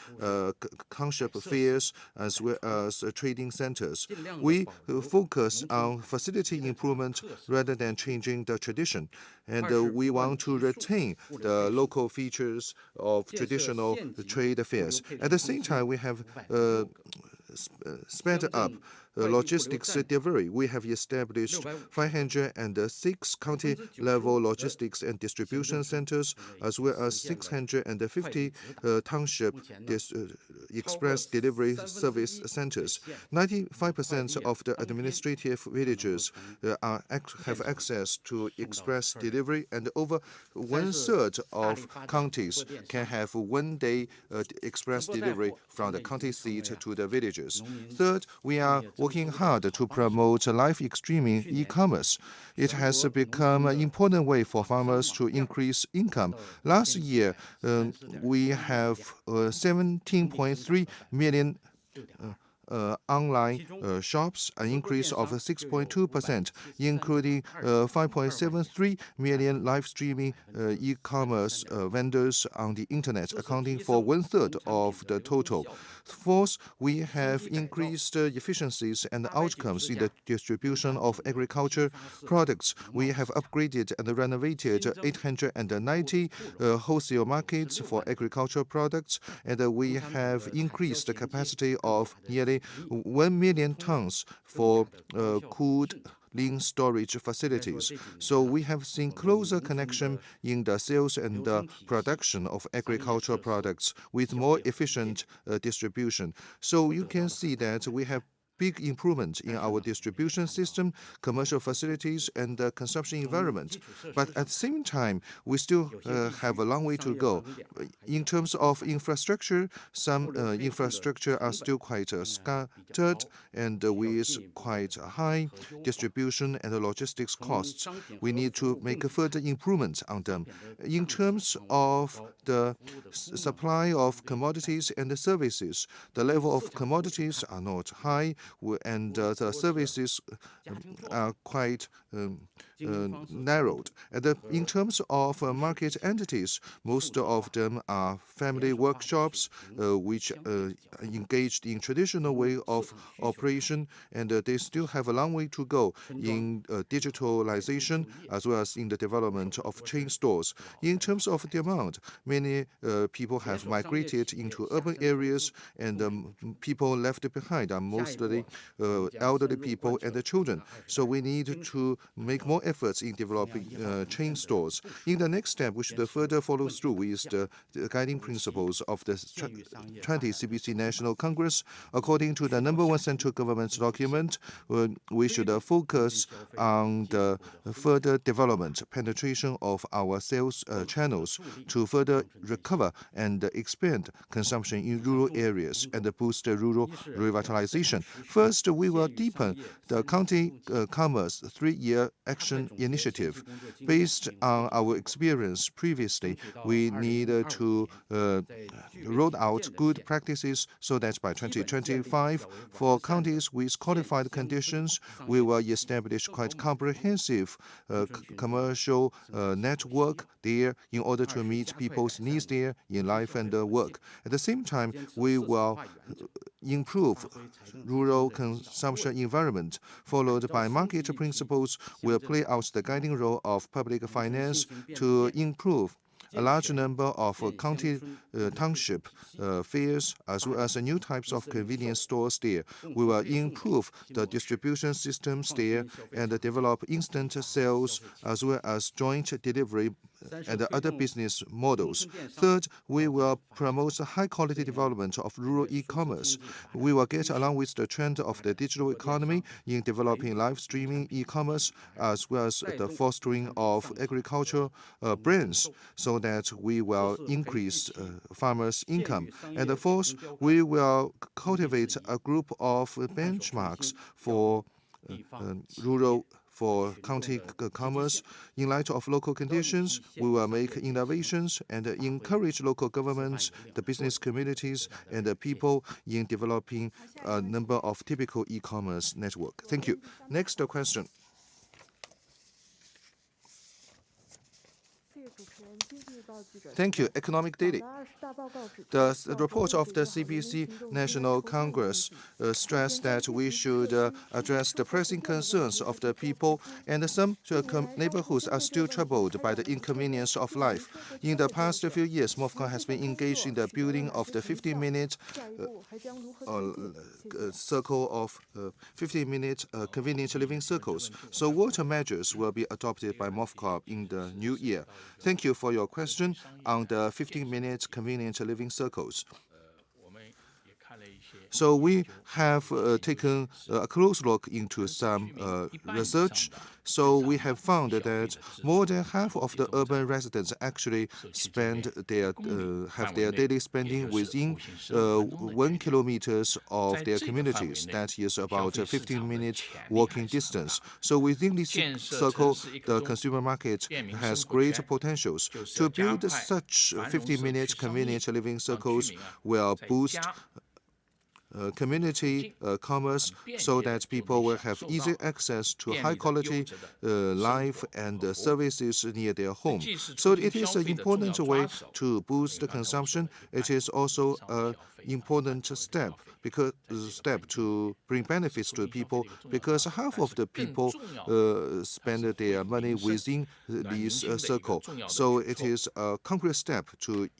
township fairs, as well as trading centers. We focus on facility improvement rather than changing the tradition, and we want to retain the local features of traditional trade affairs. At the same time, we have sped up logistics delivery. We have established 506 county-level logistics and distribution centers, as well as 650 township express delivery service centers. 95% of the administrative villages have access to express delivery, and over 1/3 of counties can have one-day express delivery from the county seat to the villages. Third, we are working hard to promote live streaming e-commerce. It has become an important way for farmers to increase income. Last year, we have 17.3 million online shops, an increase of 6.2%, including 5.73 million live streaming e-commerce vendors on the internet, accounting for 1/3 of the total. Fourth, we have increased efficiencies and outcomes in the distribution of agriculture products. We have upgraded and renovated 890 wholesale markets for agricultural products, and we have increased the capacity of nearly 1 million tons for cooled lean storage facilities. So we have seen closer connection in the sales and the production of agricultural products with more efficient distribution. So you can see that we have big improvement in our distribution system, commercial facilities, and the consumption environment. But at the same time, we still have a long way to go. In terms of infrastructure, some infrastructure are still quite scattered and with quite high distribution and logistics costs. We need to make a further improvement on them. In terms of the supply of commodities and the services, the level of commodities are not high, and the services are quite narrowed. And in terms of market entities, most of them are family workshops which engaged in traditional way of operation, and they still have a long way to go in digitalization as well as in the development of chain stores. In terms of demand, many people have migrated into urban areas, and people left behind are mostly elderly people and the children. So we need to make more efforts in developing chain stores. In the next step, we should further follow through with the guiding principles of the 20th CPC National Congress. According to the #1 central government document, we should focus on the further development, penetration of our sales channels to further recover and expand consumption in rural areas and boost rural revitalization. First, we will deepen the county commerce 3-year action initiative. Based on our experience previously, we need to roll out good practices so that by 2025, for counties with qualified conditions, we will establish quite comprehensive commercial network there in order to meet people's needs there in life and work. At the same time, we will improve rural consumption environment, followed by market principles, will play out the guiding role of public finance to improve a large number of county township fairs, as well as new types of convenience stores there. We will improve the distribution systems there and develop instant sales, as well as joint delivery and other business models. Third, we will promote high-quality development of rural e-commerce. We will get along with the trend of the digital economy in developing live streaming e-commerce, as well as the fostering of agricultural brands, so that we will increase farmers' income. And fourth, we will cultivate a group of benchmarks for county commerce. In light of local conditions, we will make innovations and encourage local governments, the business communities, and the people in developing a number of typical e-commerce network. Thank you. Next question. Thank you. Economic daily. The report of the CPC National Congress stressed that we should address the pressing concerns of the people, and some neighborhoods are still troubled by the inconvenience of life. In the past few years, MOFCOM has been engaged in the building of the 15-minute circle of 15-minute convenient living circles. So what measures will be adopted by MOFCOM in the new year? Thank you for your question on the 15-minute convenient living circles. So we have taken a close look into some research. So we have found that more than half of the urban residents actually have their daily spending within 1 kilometer of their communities. That is about a 15-minute walking distance. So within this circle, the consumer market has great potentials. To build such 15-minute convenient living circles will boost community commerce so that people will have easy access to high-quality life and services near their home. So it is an important way to boost the consumption. It is also an important step to bring benefits to people, because half of the people spend their money within this circle. So it is a concrete step to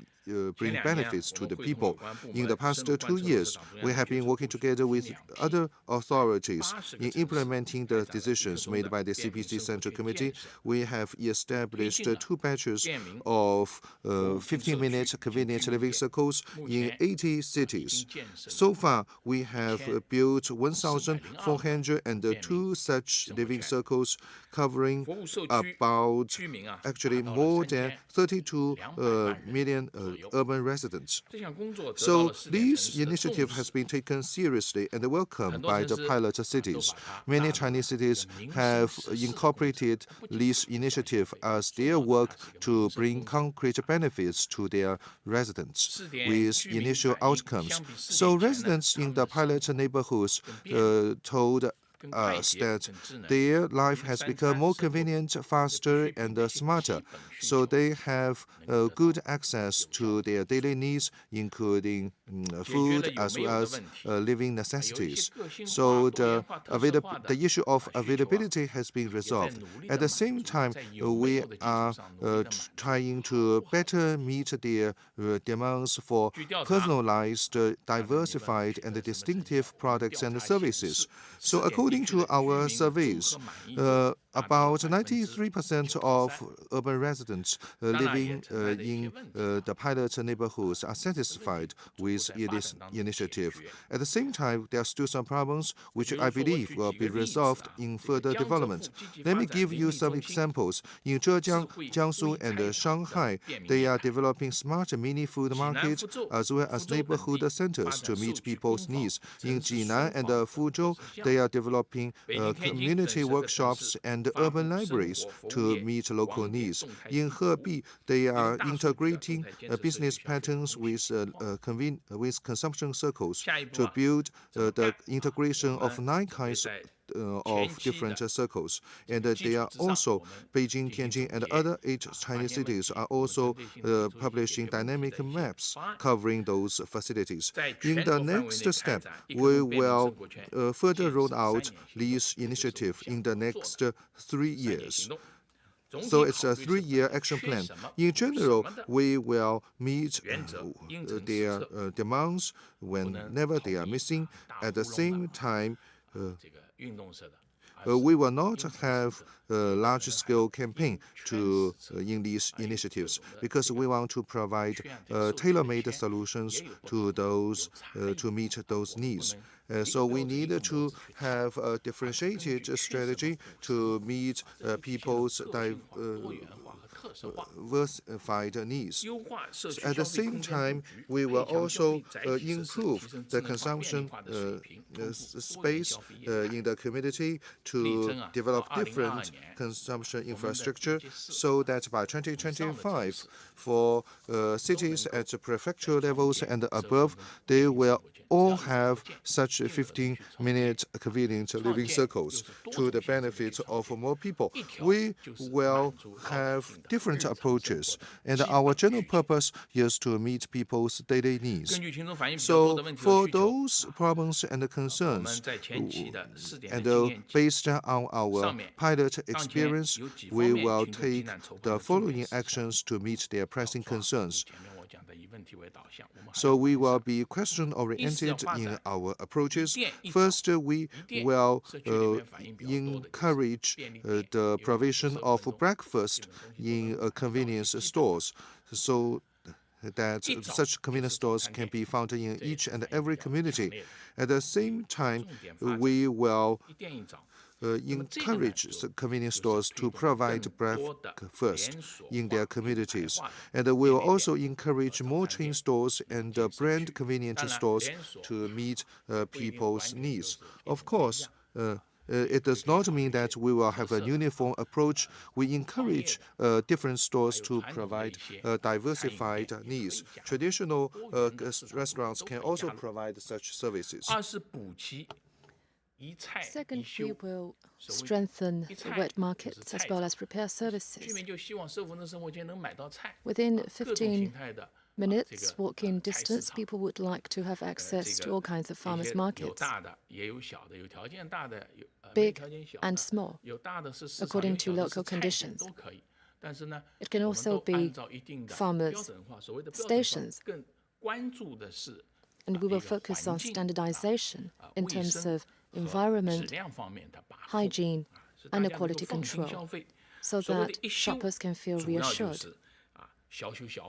bring benefits to the people. In the past 2 years, we have been working together with other authorities in implementing the decisions made by the CPC Central Committee. We have established 2 batches of 15-minute convenient living circles in 80 cities. So far, we have built 1,402 such living circles, covering about actually more than 32 million urban residents. So this initiative has been taken seriously and welcomed by the pilot cities. Many Chinese cities have incorporated this initiative as their work to bring concrete benefits to their residents with initial outcomes. So residents in the pilot neighborhoods told us that their life has become more convenient, faster, and smarter. So they have good access to their daily needs, including food as well as living necessities. So the issue of availability has been resolved. At the same time, we are trying to better meet their demands for personalized, diversified, and distinctive products and services. So according to our surveys, about 93% of urban residents living in the pilot neighborhoods are satisfied with this initiative. At the same time, there are still some problems which I believe will be resolved in further development. Let me give you some examples. In Zhejiang, Jiangsu, and Shanghai, they are developing smart mini-food markets as well as neighborhood centers to meet people's needs. In Jinan and Fuzhou, they are developing community workshops and urban libraries to meet local needs. In Hebei, they are integrating business patterns with consumption circles to build the integration of 9 kinds of different circles. And they are also, Beijing, Tianjin, and other 8 Chinese cities are also publishing dynamic maps covering those facilities. In the next step, we will further roll out this initiative in the next 3 years. So it's a 3-year action plan. In general, we will meet their demands whenever they are missing. At the same time, we will not have a large-scale campaign in these initiatives, because we want to provide tailor-made solutions to those to meet those needs. So we need to have a differentiated strategy to meet people's diversified needs. At the same time, we will also improve the consumption space in the community to develop different consumption infrastructure, so that by 2025, for cities at prefectural levels and above, they will all have such 15-minute convenient living circles to the benefit of more people. We will have different approaches, and our general purpose is to meet people's daily needs. So for those problems and concerns, and based on our pilot experience, we will take the following actions to meet their pressing concerns. So we will be question-oriented in our approaches. First, we will encourage the provision of breakfast in convenience stores, so that such convenience stores can be found in each and every community. At the same time, we will encourage the convenience stores to provide breakfast in their communities. And we will also encourage more chain stores and brand convenience stores to meet people's needs. Of course, it does not mean that we will have a uniform approach. We encourage different stores to provide diversified needs. Traditional restaurants can also provide such services. Second, we will strengthen the wet markets as well as repair services. Within 15 minutes walking distance, people would like to have access to all kinds of farmers' markets, big and small, according to local conditions. It can also be farmers' stations. And we will focus on standardization in terms of environment, hygiene, and quality control, so that shoppers can feel reassured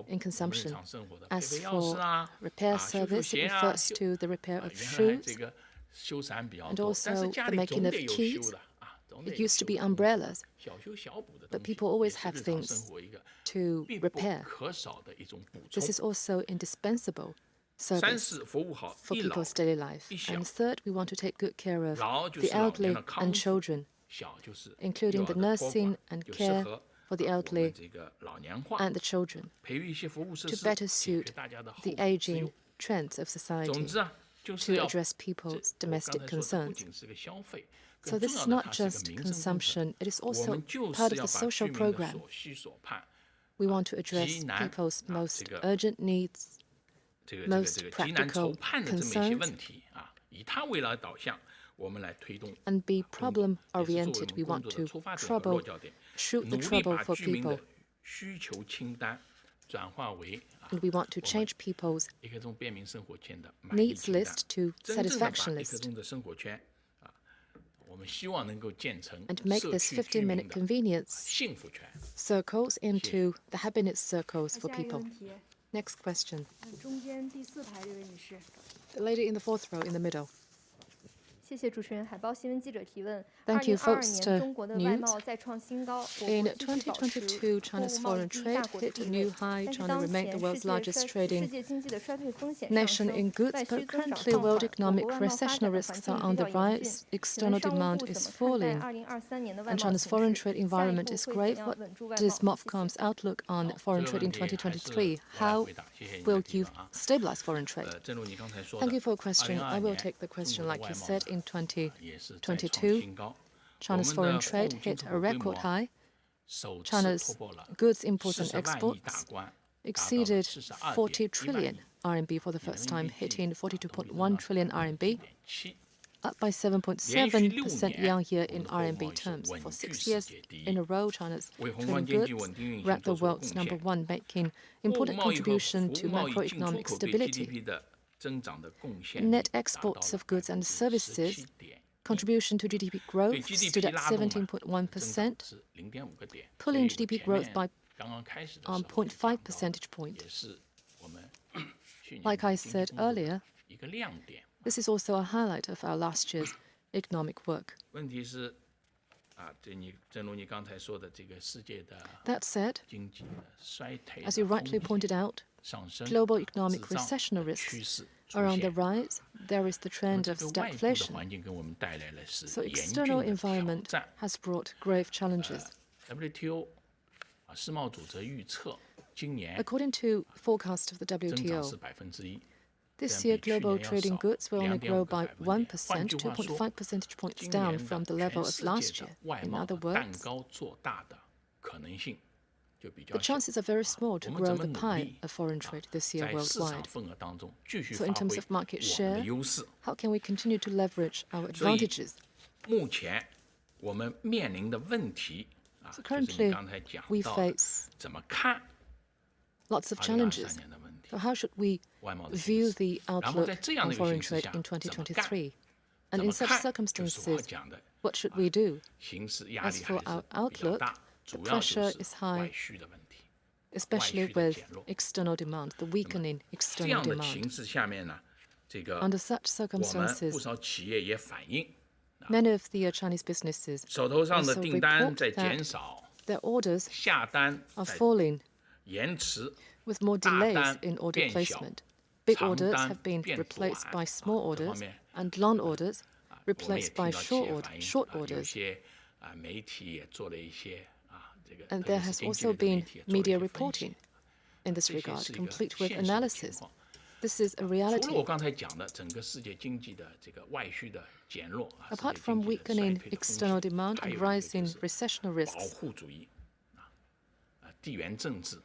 in consumption. As for repair service, it refers to the repair of shoes and also the making of keys. It used to be umbrellas, but people always have things to repair. This is also indispensable service for people's daily life. And third, we want to take good care of the elderly and children, including the nursing and care for the elderly and the children, to better suit the aging trends of society, to address people's domestic concerns. So this is not just consumption, it is also part of the social program. We want to address people's most urgent needs, most practical concerns, and be problem-oriented. We want to shoot the trouble for people, and we want to change people's needs list to satisfaction list, and make this 15-minute convenience circles into the happiness circles for people. Next question. The lady in the fourth row in the middle. Thank you, Fox News. In 2022, China's foreign trade hit a new high. China remained the world's largest trading nation in goods, but currently world economic recessional risks are on the rise. External demand is falling, and China's foreign trade environment is grave. What is MOFCOM's outlook on foreign trade in 2023? How will you stabilize foreign trade? Thank you for your question. I will take the question. Like you said, in 2022, China's foreign trade hit a record high. China's goods imports and exports exceeded 40 trillion RMB for the first time, hitting 42.1 trillion RMB, up by 7.7% year-on-year in RMB terms. For 6 years in a row, China's trading goods ranked the world's #1, making important contribution to macroeconomic stability. Net exports of goods and services contribution to GDP growth stood at 17.1%, pulling GDP growth by 0.5 percentage points. Like I said earlier, this is also a highlight of our last year's economic work. That said, as you rightly pointed out, global economic recession risks are on the rise. There is the trend of stagflation. So external environment has brought grave challenges. According to forecast of the WTO, This year, global trade in goods will only grow by 1%, 2.5 percentage points down from the level of last year. In other words, the chances are very small to grow the pie of foreign trade this year worldwide. So in terms of market share, how can we continue to leverage our advantages? So currently, we face lots of challenges. So how should we view the outlook on foreign trade in 2023? And in such circumstances, what should we do? As for our outlook, the pressure is high, especially with external demand, the weakening external demand. Under such circumstances, many of the Chinese businesses also report that their orders are falling with more delays in order placement. Big orders have been replaced by small orders, and long orders replaced by short orders. And there has also been media reporting in this regard, complete with analysis. This is a reality. Apart from weakening external demand and rising recessional risks,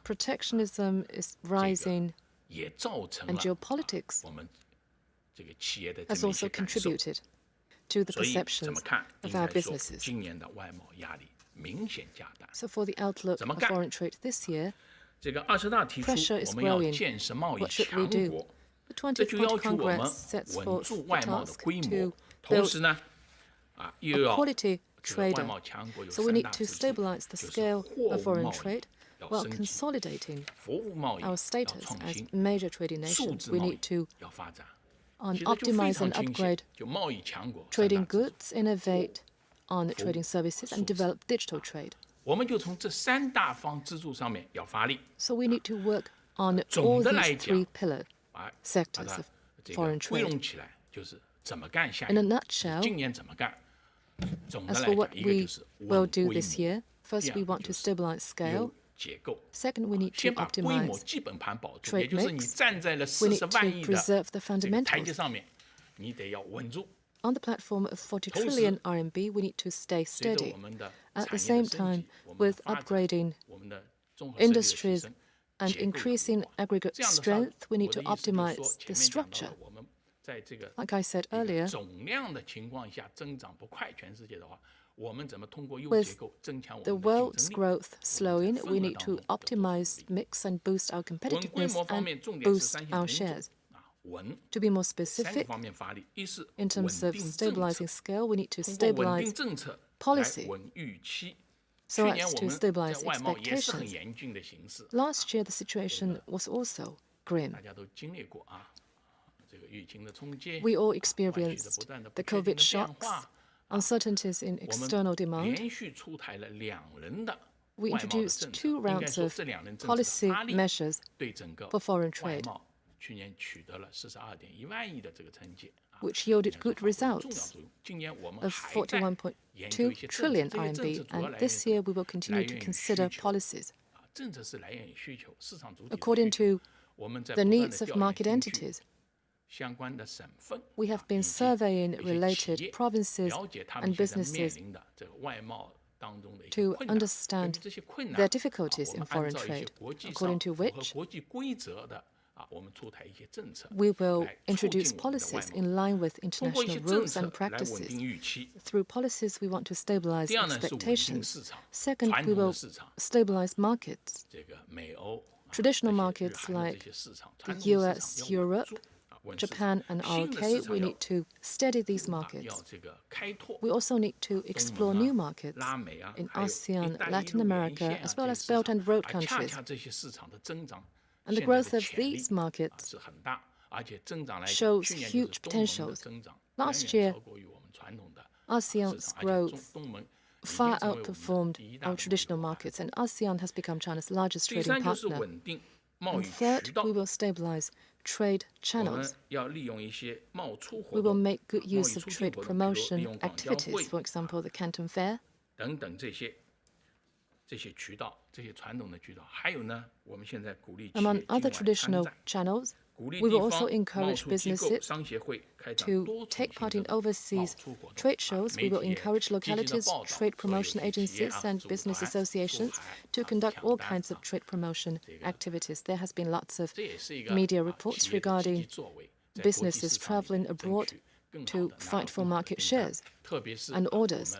protectionism is rising, and geopolitics has also contributed to the perceptions of our businesses. So for the outlook of foreign trade this year, pressure is growing. What should we do? The 20th World Congress sets forth the task to build a quality trader. So we need to stabilize the scale of foreign trade while consolidating our status as major trading nation. We need to optimize and upgrade trading goods, innovate on trading services, and develop digital trade. So we need to work on all these three pillar sectors of foreign trade. In a nutshell, as for what we will do this year, first we want to stabilize scale. Second, we need to optimize trade mix. We need to preserve the fundamentals. On the platform of 40 trillion RMB, we need to stay steady. At the same time, with upgrading industries and increasing aggregate strength, we need to optimize the structure. Like I said earlier, with the world's growth slowing, we need to optimize mix and boost our competitiveness and boost our shares. To be more specific, in terms of stabilizing scale, we need to stabilize policy so as to stabilize expectations. Last year, the situation was also grim. We all experienced the COVID shocks, uncertainties in external demand. We introduced 2 rounds of policy measures for foreign trade, which yielded good results of 41.2 trillion RMB, and this year we will continue to consider policies according to the needs of market entities. We have been surveying related provinces and businesses to understand their difficulties in foreign trade, according to which we will introduce policies in line with international rules and practices. Through policies, we want to stabilize expectations. Second, we will stabilize markets. Traditional markets like the US, Europe, Japan, and ROK, we need to steady these markets. We also need to explore new markets in ASEAN, Latin America, as well as Belt and Road countries. And the growth of these markets shows huge potentials. Last year, ASEAN's growth far outperformed our traditional markets, and ASEAN has become China's largest trading partner. And third, we will stabilize trade channels. We will make good use of trade promotion activities, for example, the Canton Fair. Among other traditional channels, We will also encourage businesses to take part in overseas trade shows. We will encourage localities, trade promotion agencies, and business associations to conduct all kinds of trade promotion activities. There has been lots of media reports regarding businesses traveling abroad to fight for market shares and orders,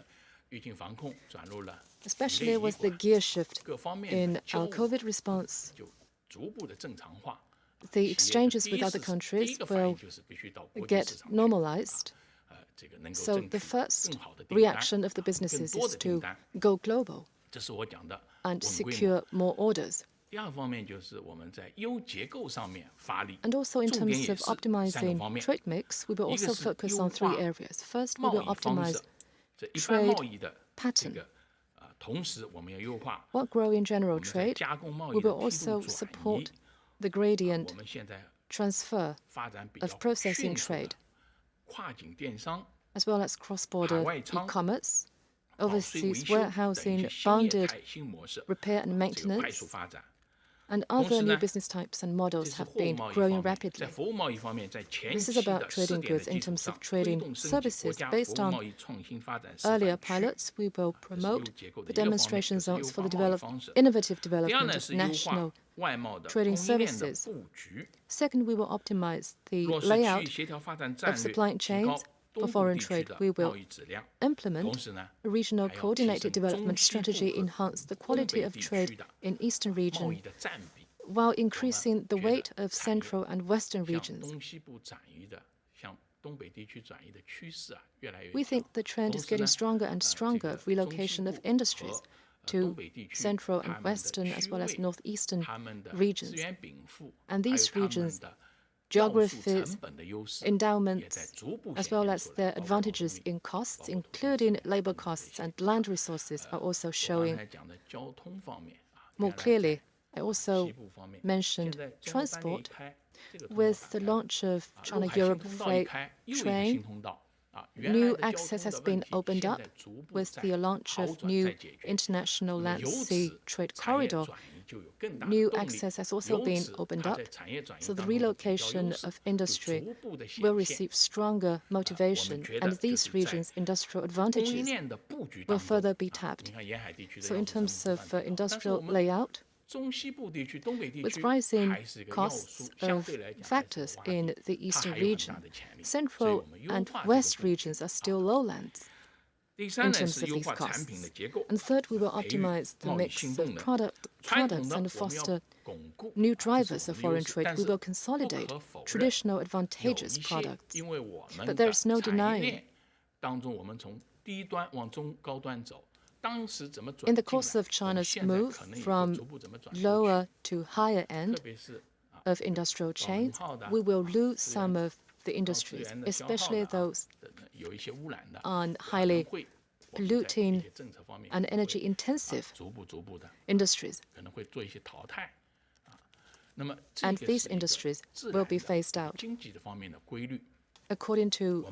especially with the gear shift in our COVID response. The exchanges with other countries will get normalized. So the first reaction of the businesses is to go global and secure more orders. And also in terms of optimizing trade mix, we will also focus on 3 areas. First, we will optimize trade pattern. While growing general trade, we will also support the gradient transfer of processing trade, as well as cross-border e-commerce, overseas warehousing, bonded repair and maintenance, and other new business types and models have been growing rapidly. This is about trading goods. In terms of trading services, based on earlier pilots, we will promote the demonstration zones for the innovative development of national trading services. Second, we will optimize the layout of supply chains for foreign trade. We will implement a regional coordinated development strategy, enhance the quality of trade in Eastern region, while increasing the weight of Central and Western regions. We think the trend is getting stronger and stronger of relocation of industries to Central and Western as well as Northeastern regions. And these regions' geographies, endowments, as well as their advantages in costs, including labor costs and land resources, are also showing more clearly. I also mentioned transport. With the launch of China-Europe freight train, new access has been opened up. With the launch of new international land-sea trade corridor, new access has also been opened up. So the relocation of industry will receive stronger motivation, and these regions' industrial advantages will further be tapped. So in terms of industrial layout, with rising costs of factors in the eastern region, Central and West regions are still lowlands in terms of these costs. And third, we will optimize the mix of products and foster new drivers of foreign trade. We will consolidate traditional advantageous products. But there is no denying, in the course of China's move from lower to higher end of industrial chains, we will lose some of the industries, especially those on highly polluting and energy-intensive industries. And these industries will be phased out according to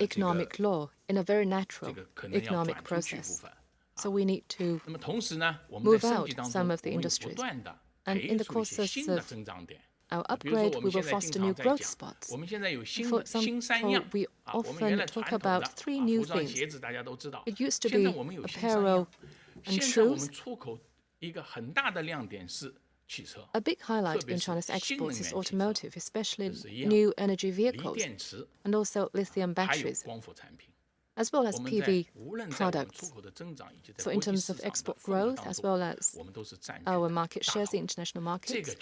economic law in a very natural economic process. So we need to move out some of the industries. And in the course of our upgrade, we will foster new growth spots. For example, we often talk about 3 new things. It used to be apparel and shoes. A big highlight in China's exports is automotive, especially new energy vehicles, and also lithium batteries, as well as PV products. So in terms of export growth, as well as our market shares in international markets,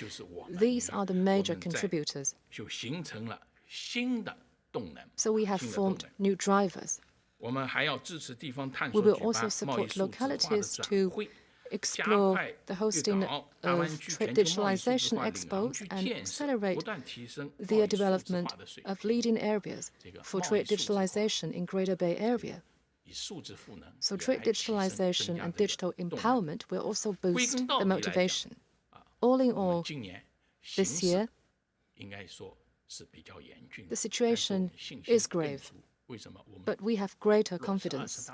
these are the major contributors. So we have formed new drivers. We will also support localities to explore the hosting of trade digitalization expos and accelerate the development of leading areas for trade digitalization in Greater Bay Area. So trade digitalization and digital empowerment will also boost the motivation. All in all, this year, the situation is grave, but we have greater confidence,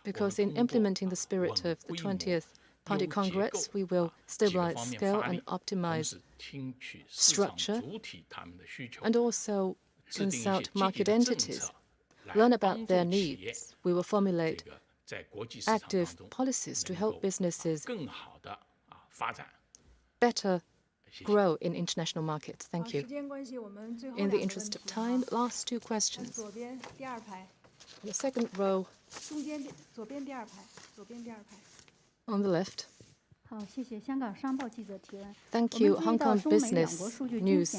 because in implementing the spirit of the 20th Party Congress, we will stabilize scale and optimize structure, and also consult market entities, learn about their needs. We will formulate active policies to help businesses better grow in international markets. Thank you. In the interest of time, last two questions. The second row on the left. Thank you. Hong Kong Business News.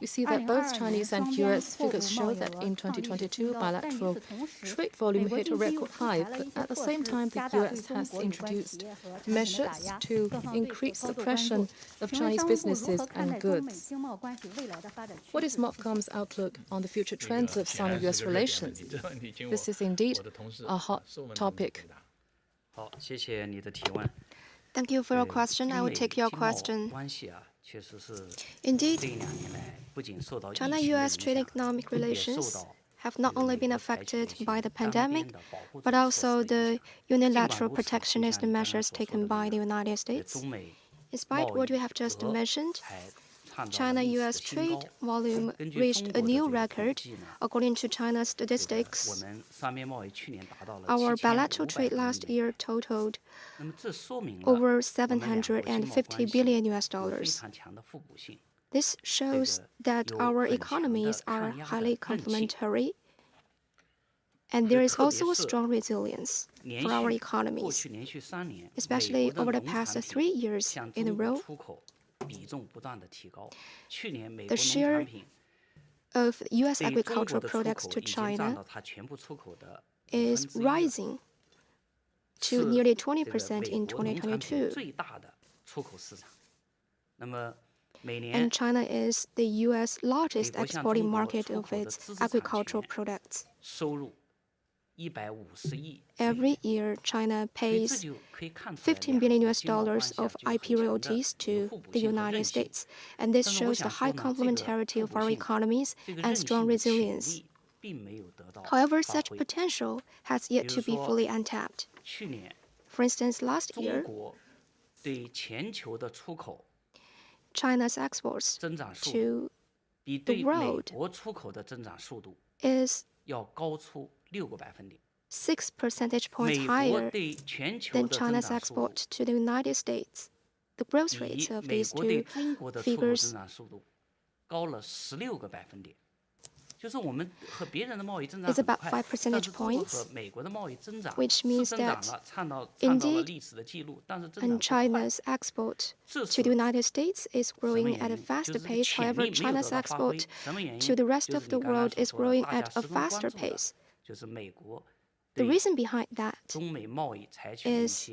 We see that both Chinese and U.S. figures show that in 2022, bilateral trade volume hit a record high, but at the same time, the U.S. has introduced measures to increase the pressure of Chinese businesses and goods. What is MOFCOM's outlook on the future trends of Sino-U.S. relations? This is indeed a hot topic. Thank you for your question. I will take your question. Indeed, China-U.S. trade economic relations have not only been affected by the pandemic, but also the unilateral protectionist measures taken by the United States. Despite what you have just mentioned, China-U.S. trade volume reached a new record. According to China's statistics, our bilateral trade last year totaled over $750 billion. This shows that our economies are highly complementary, and there is also a strong resilience for our economies, especially over the past 3 years in a row. The share of U.S. agricultural products to China is rising to nearly 20% in 2022. And China is the U.S. largest exporting market of its agricultural products. Every year, China pays $15 billion of IP royalties to the United States, and this shows the high complementarity of our economies and strong resilience. However, such potential has yet to be fully untapped. For instance, last year, China's exports to the world is 6 percentage points higher than China's export to the United States. The growth rates of these two figures is about 5 percentage points, which means that indeed, and China's export to the United States is growing at a faster pace. However, China's export to the rest of the world is growing at a faster pace. The reason behind that is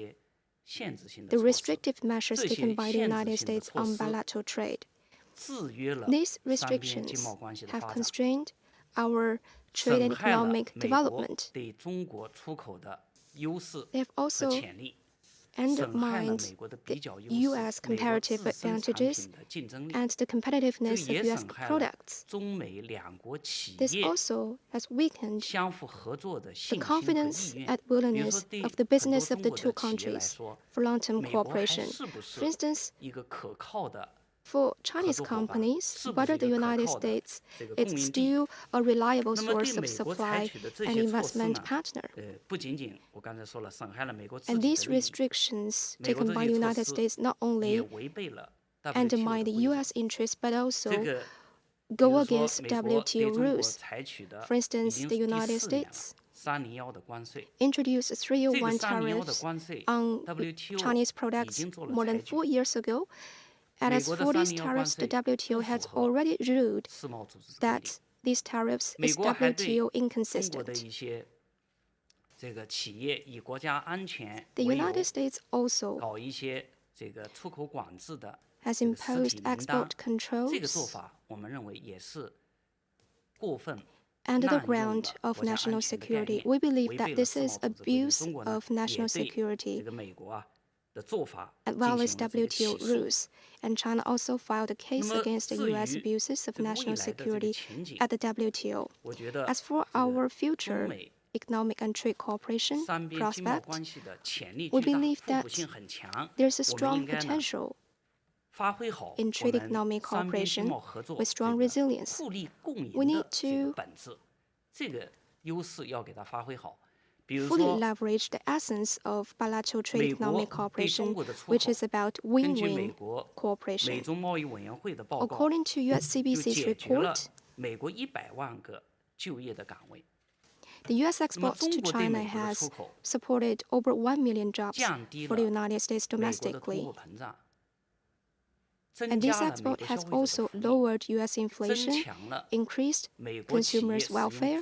the restrictive measures taken by the United States on bilateral trade. These restrictions have constrained our trade and economic development. They have also undermined the U.S. comparative advantages and the competitiveness of U.S. products. This also has weakened the confidence and willingness of the business of the two countries for long-term cooperation. For instance, for Chinese companies, whether the United States is still a reliable source of supply and investment partner. And these restrictions taken by the United States not only undermine the U.S. interests, but also go against WTO rules. For instance, the United States introduced 301 tariffs on Chinese products more than 4 years ago. And as for these tariffs, the WTO has already ruled that these tariffs is WTO inconsistent. The United States also has imposed export controls under the ground of national security. We believe that this is abuse of national security as well as WTO rules, and China also filed a case against the U.S. abuses of national security at the WTO. As for our future economic and trade cooperation prospect, we believe that there's a strong potential in trade economic cooperation with strong resilience. We need to fully leverage the essence of bilateral trade economic cooperation, which is about win-win cooperation. According to US CBC's report, the U.S. exports to China has supported over 1 million jobs for the United States domestically. And this export has also lowered U.S. inflation, increased consumers' welfare,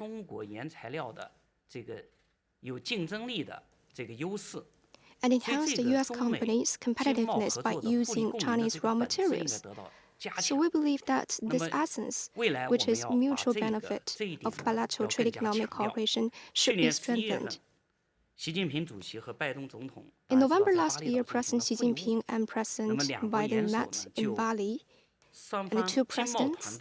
and enhanced the U.S. companies' competitiveness by using Chinese raw materials. So we believe that this essence, which is mutual benefit of bilateral trade economic cooperation, should be strengthened. In November last year, President Xi Jinping and President Biden met in Bali, and the two presidents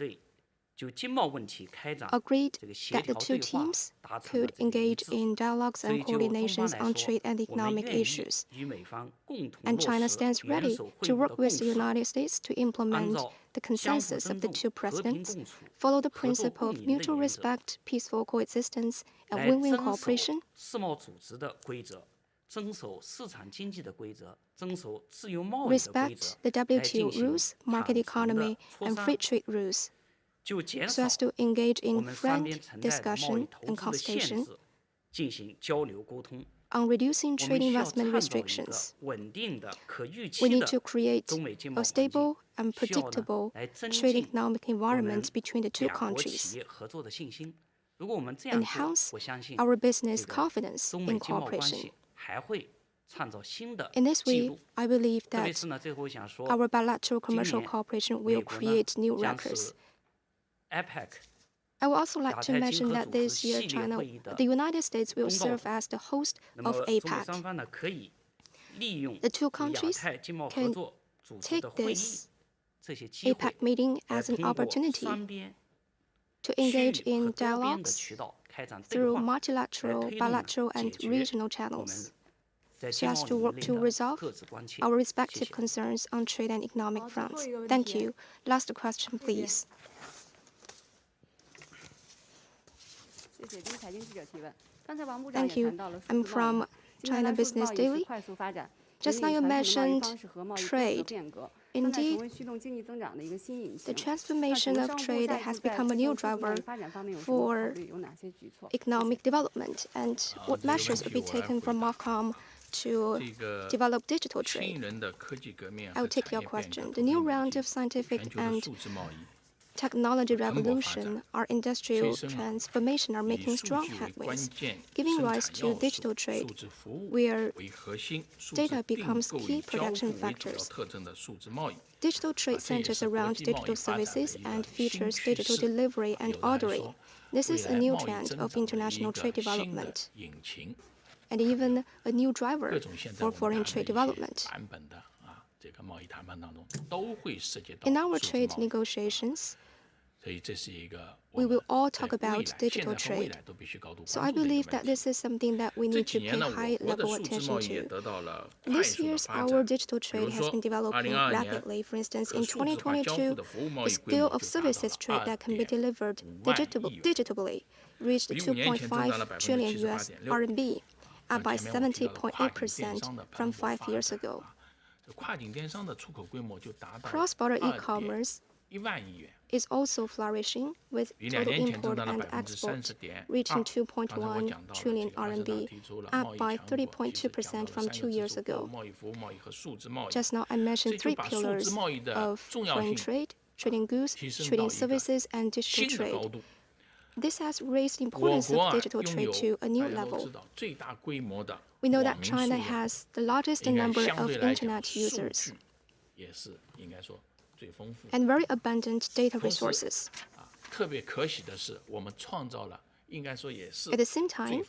agreed that the two teams could engage in dialogues and coordinations on trade and economic issues. And China stands ready to work with the United States to implement the consensus of the two presidents, follow the principle of mutual respect, peaceful coexistence, and win-win cooperation, respect the WTO rules, market economy, and free trade rules, so as to engage in frank discussion and consultation on reducing trade investment restrictions. We need to create a stable and predictable trade economic environment between the two countries, enhance our business confidence in cooperation. In this way, I believe that our bilateral commercial cooperation will create new records. I would also like to mention that this year, the United States will serve as the host of APEC. The two countries can take this APEC meeting as an opportunity to engage in dialogues through multilateral, bilateral, and regional channels, so as to work to resolve our respective concerns on trade and economic fronts. Thank you. Last question, please. Thank you. I'm from China Business Daily. Just now you mentioned trade. Indeed, the transformation of trade has become a new driver for economic development. And what measures will be taken from MOFCOM to develop digital trade? I will take your question. The new round of scientific and technology revolution, our industrial transformation are making strong headways, giving rise to digital trade, where data becomes key production factors. Digital trade centers around digital services and features digital delivery and ordering. This is a new trend of international trade development, and even a new driver for foreign trade development. In our trade negotiations, we will all talk about digital trade. So I believe that this is something that we need to pay high-level attention to. This year, our digital trade has been developing rapidly. For instance, in 2022, the scale of services trade that can be delivered digitally reached 2.5 trillion US RMB, up by 70.8% from 5 years ago. Cross-border e-commerce is also flourishing, with total import and export reaching 2.1 trillion RMB, up by 30.2% from 2 years ago. Just now, I mentioned 3 pillars of foreign trade: trading goods, trading services, and digital trade. This has raised the importance of digital trade to a new level. We know that China has the largest number of internet users and very abundant data resources. At the same time,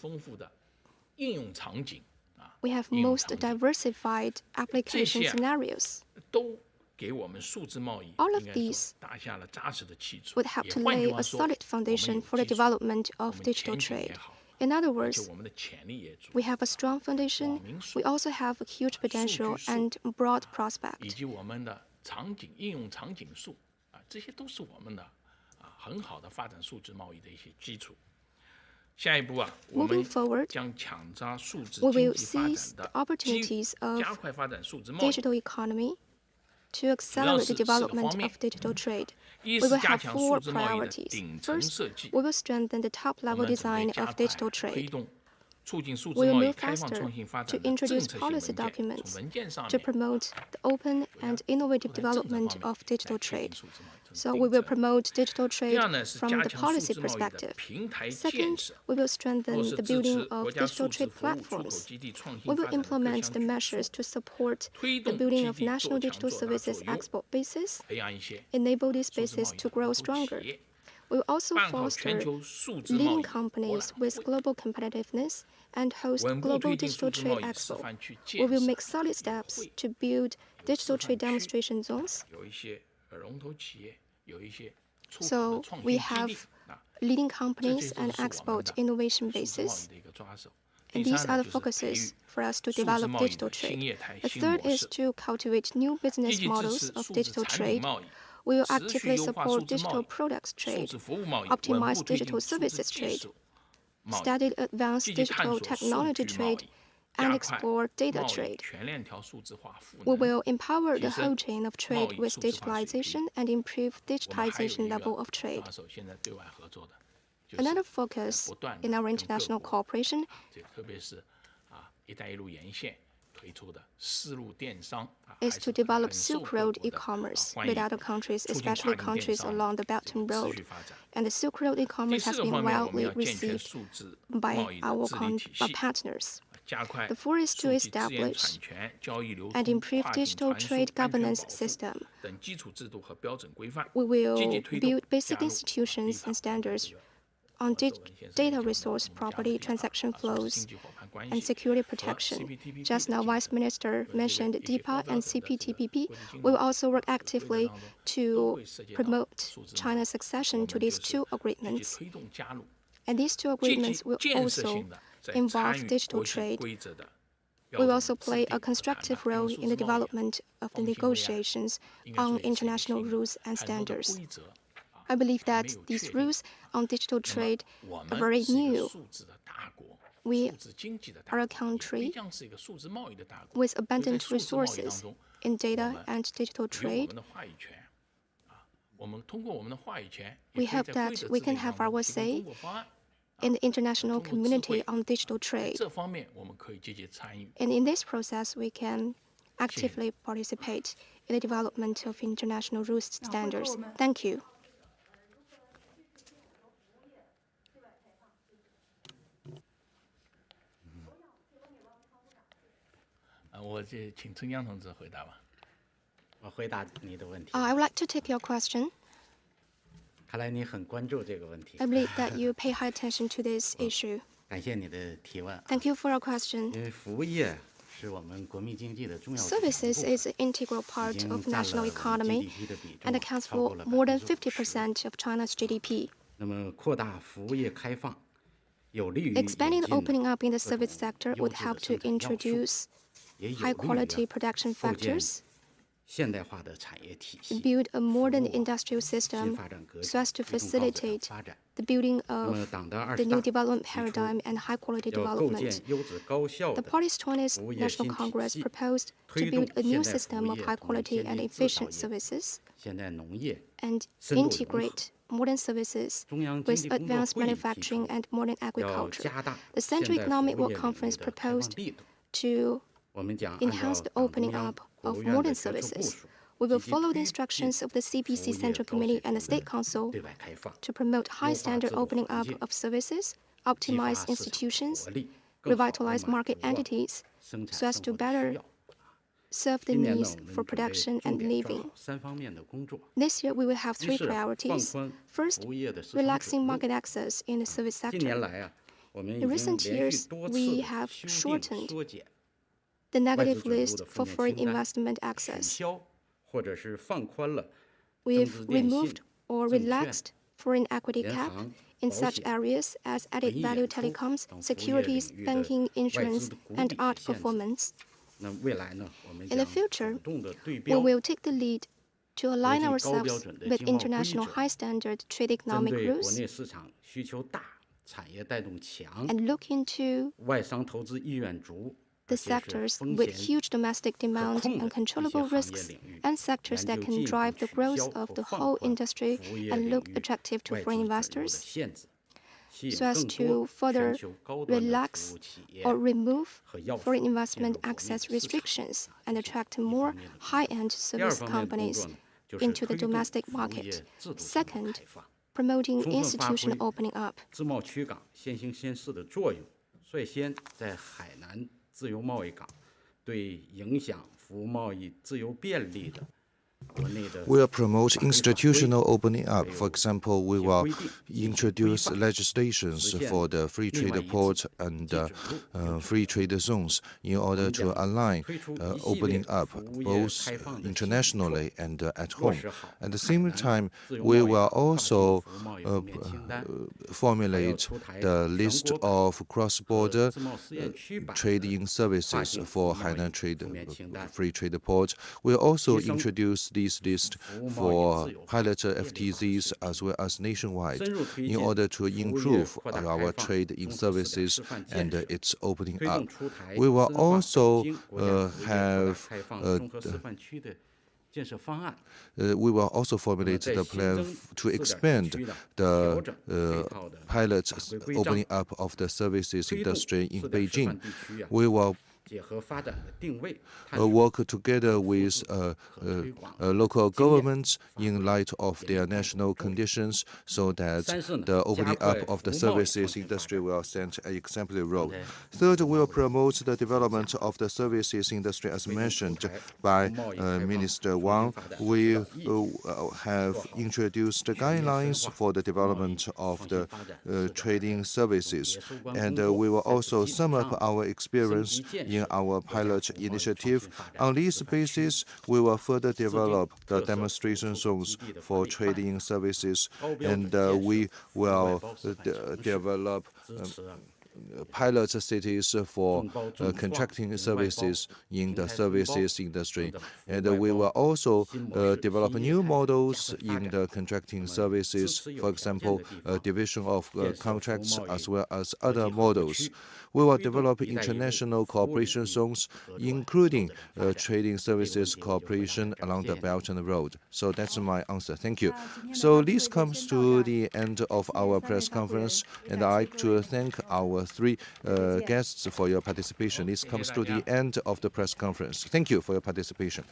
we have most diversified application scenarios. All of these would help to lay a solid foundation for the development of digital trade. In other words, we have a strong foundation, we also have a huge potential and broad prospect. Moving forward, we will seize the opportunities of digital economy to accelerate the development of digital trade. We will have 4 priorities. First, we will strengthen the top-level design of digital trade. We will move faster to introduce policy documents to promote the open and innovative development of digital trade. So we will promote digital trade from the policy perspective. Second, we will strengthen the building of digital trade platforms. We will implement the measures to support the building of national digital services export bases, enable these bases to grow stronger. We will also foster leading companies with global competitiveness and host global digital trade expo. We will make solid steps to build digital trade demonstration zones. So we have leading companies and export innovation bases. And these are the focuses for us to develop digital trade. The third is to cultivate new business models of digital trade. We will actively support digital products trade, optimize digital services trade, study advanced digital technology trade, and explore data trade. We will empower the whole chain of trade with digitalization and improve digitization level of trade. Another focus in our international cooperation is to develop Silk Road e-commerce with other countries, especially countries along the Belt and Road. And the Silk Road e-commerce has been widely received by our partners. The fourth is to establish and improve digital trade governance system. We will build basic institutions and standards on data resource property, transaction flows, and security protection. Just now, Vice Minister mentioned DIPA and CPTPP. We will also work actively to promote China's accession to these 2 agreements. And these 2 agreements will also involve digital trade. We will also play a constructive role in the development of the negotiations on international rules and standards. I believe that these rules on digital trade are very new. We are a country with abundant resources in data and digital trade. We hope that we can have our say in the international community on digital trade. And in this process, we can actively participate in the development of international rules standards. Thank you. I would like to take your question. I believe that you pay high attention to this issue. Thank you for your question. Services is an integral part of national economy and accounts for more than 50% of China's GDP. Expanding the opening up in the service sector would help to introduce high-quality production factors, build a modern industrial system so as to facilitate the building of the new development paradigm and high-quality development. The Party's 20th National Congress proposed to build a new system of high-quality and efficient services and integrate modern services with advanced manufacturing and modern agriculture. The Central Economic World Conference proposed to enhance the opening up of modern services. We will follow the instructions of the CPC Central Committee and the State Council to promote high-standard opening up of services, optimize institutions, revitalize market entities, so as to better serve the needs for production and living. This year, we will have 3 priorities. First, relaxing market access in the service sector. In recent years, we have shortened the negative list for foreign investment access. We've removed or relaxed foreign equity cap in such areas as added value telecoms, securities, banking, insurance, and art performance. In the future, we will take the lead to align ourselves with international high-standard trade economic rules and look into the sectors with huge domestic demand and controllable risks, and sectors that can drive the growth of the whole industry and look attractive to foreign investors, so as to further relax or remove foreign investment access restrictions and attract more high-end service companies into the domestic market. Second, promoting institutional opening up. 自由贸易港对影响服务贸易自由便利的 We will promote institutional opening up. For example, we will introduce legislations for the free trade port and free trade zones in order to align opening up both internationally and at home. At the same time, we will also formulate the list of cross-border trading services for Hainan free trade port. We'll also introduce this list for pilot FTZs as well as nationwide in order to improve our trade in services and its opening up. We will also we will also formulate the plan to expand the pilot opening up of the services industry in Beijing. We will work together with local governments in light of their national conditions so that the opening up of the services industry will send an exemplary role. Third, we will promote the development of the services industry as mentioned by Minister Wang. We have introduced guidelines for the development of the trading services, and we will also sum up our experience in our pilot initiative. On this basis, we will further develop the demonstration zones for trading services, and we will develop pilot cities for contracting services in the services industry. And we will also develop new models in the contracting services, for example, division of contracts as well as other models. We will develop international cooperation zones, including trading services cooperation along the Belt and Road. So that's my answer. Thank you. So this comes to the end of our press conference, and I'd like to thank our three guests for your participation. This comes to the end of the press conference. Thank you for your participation.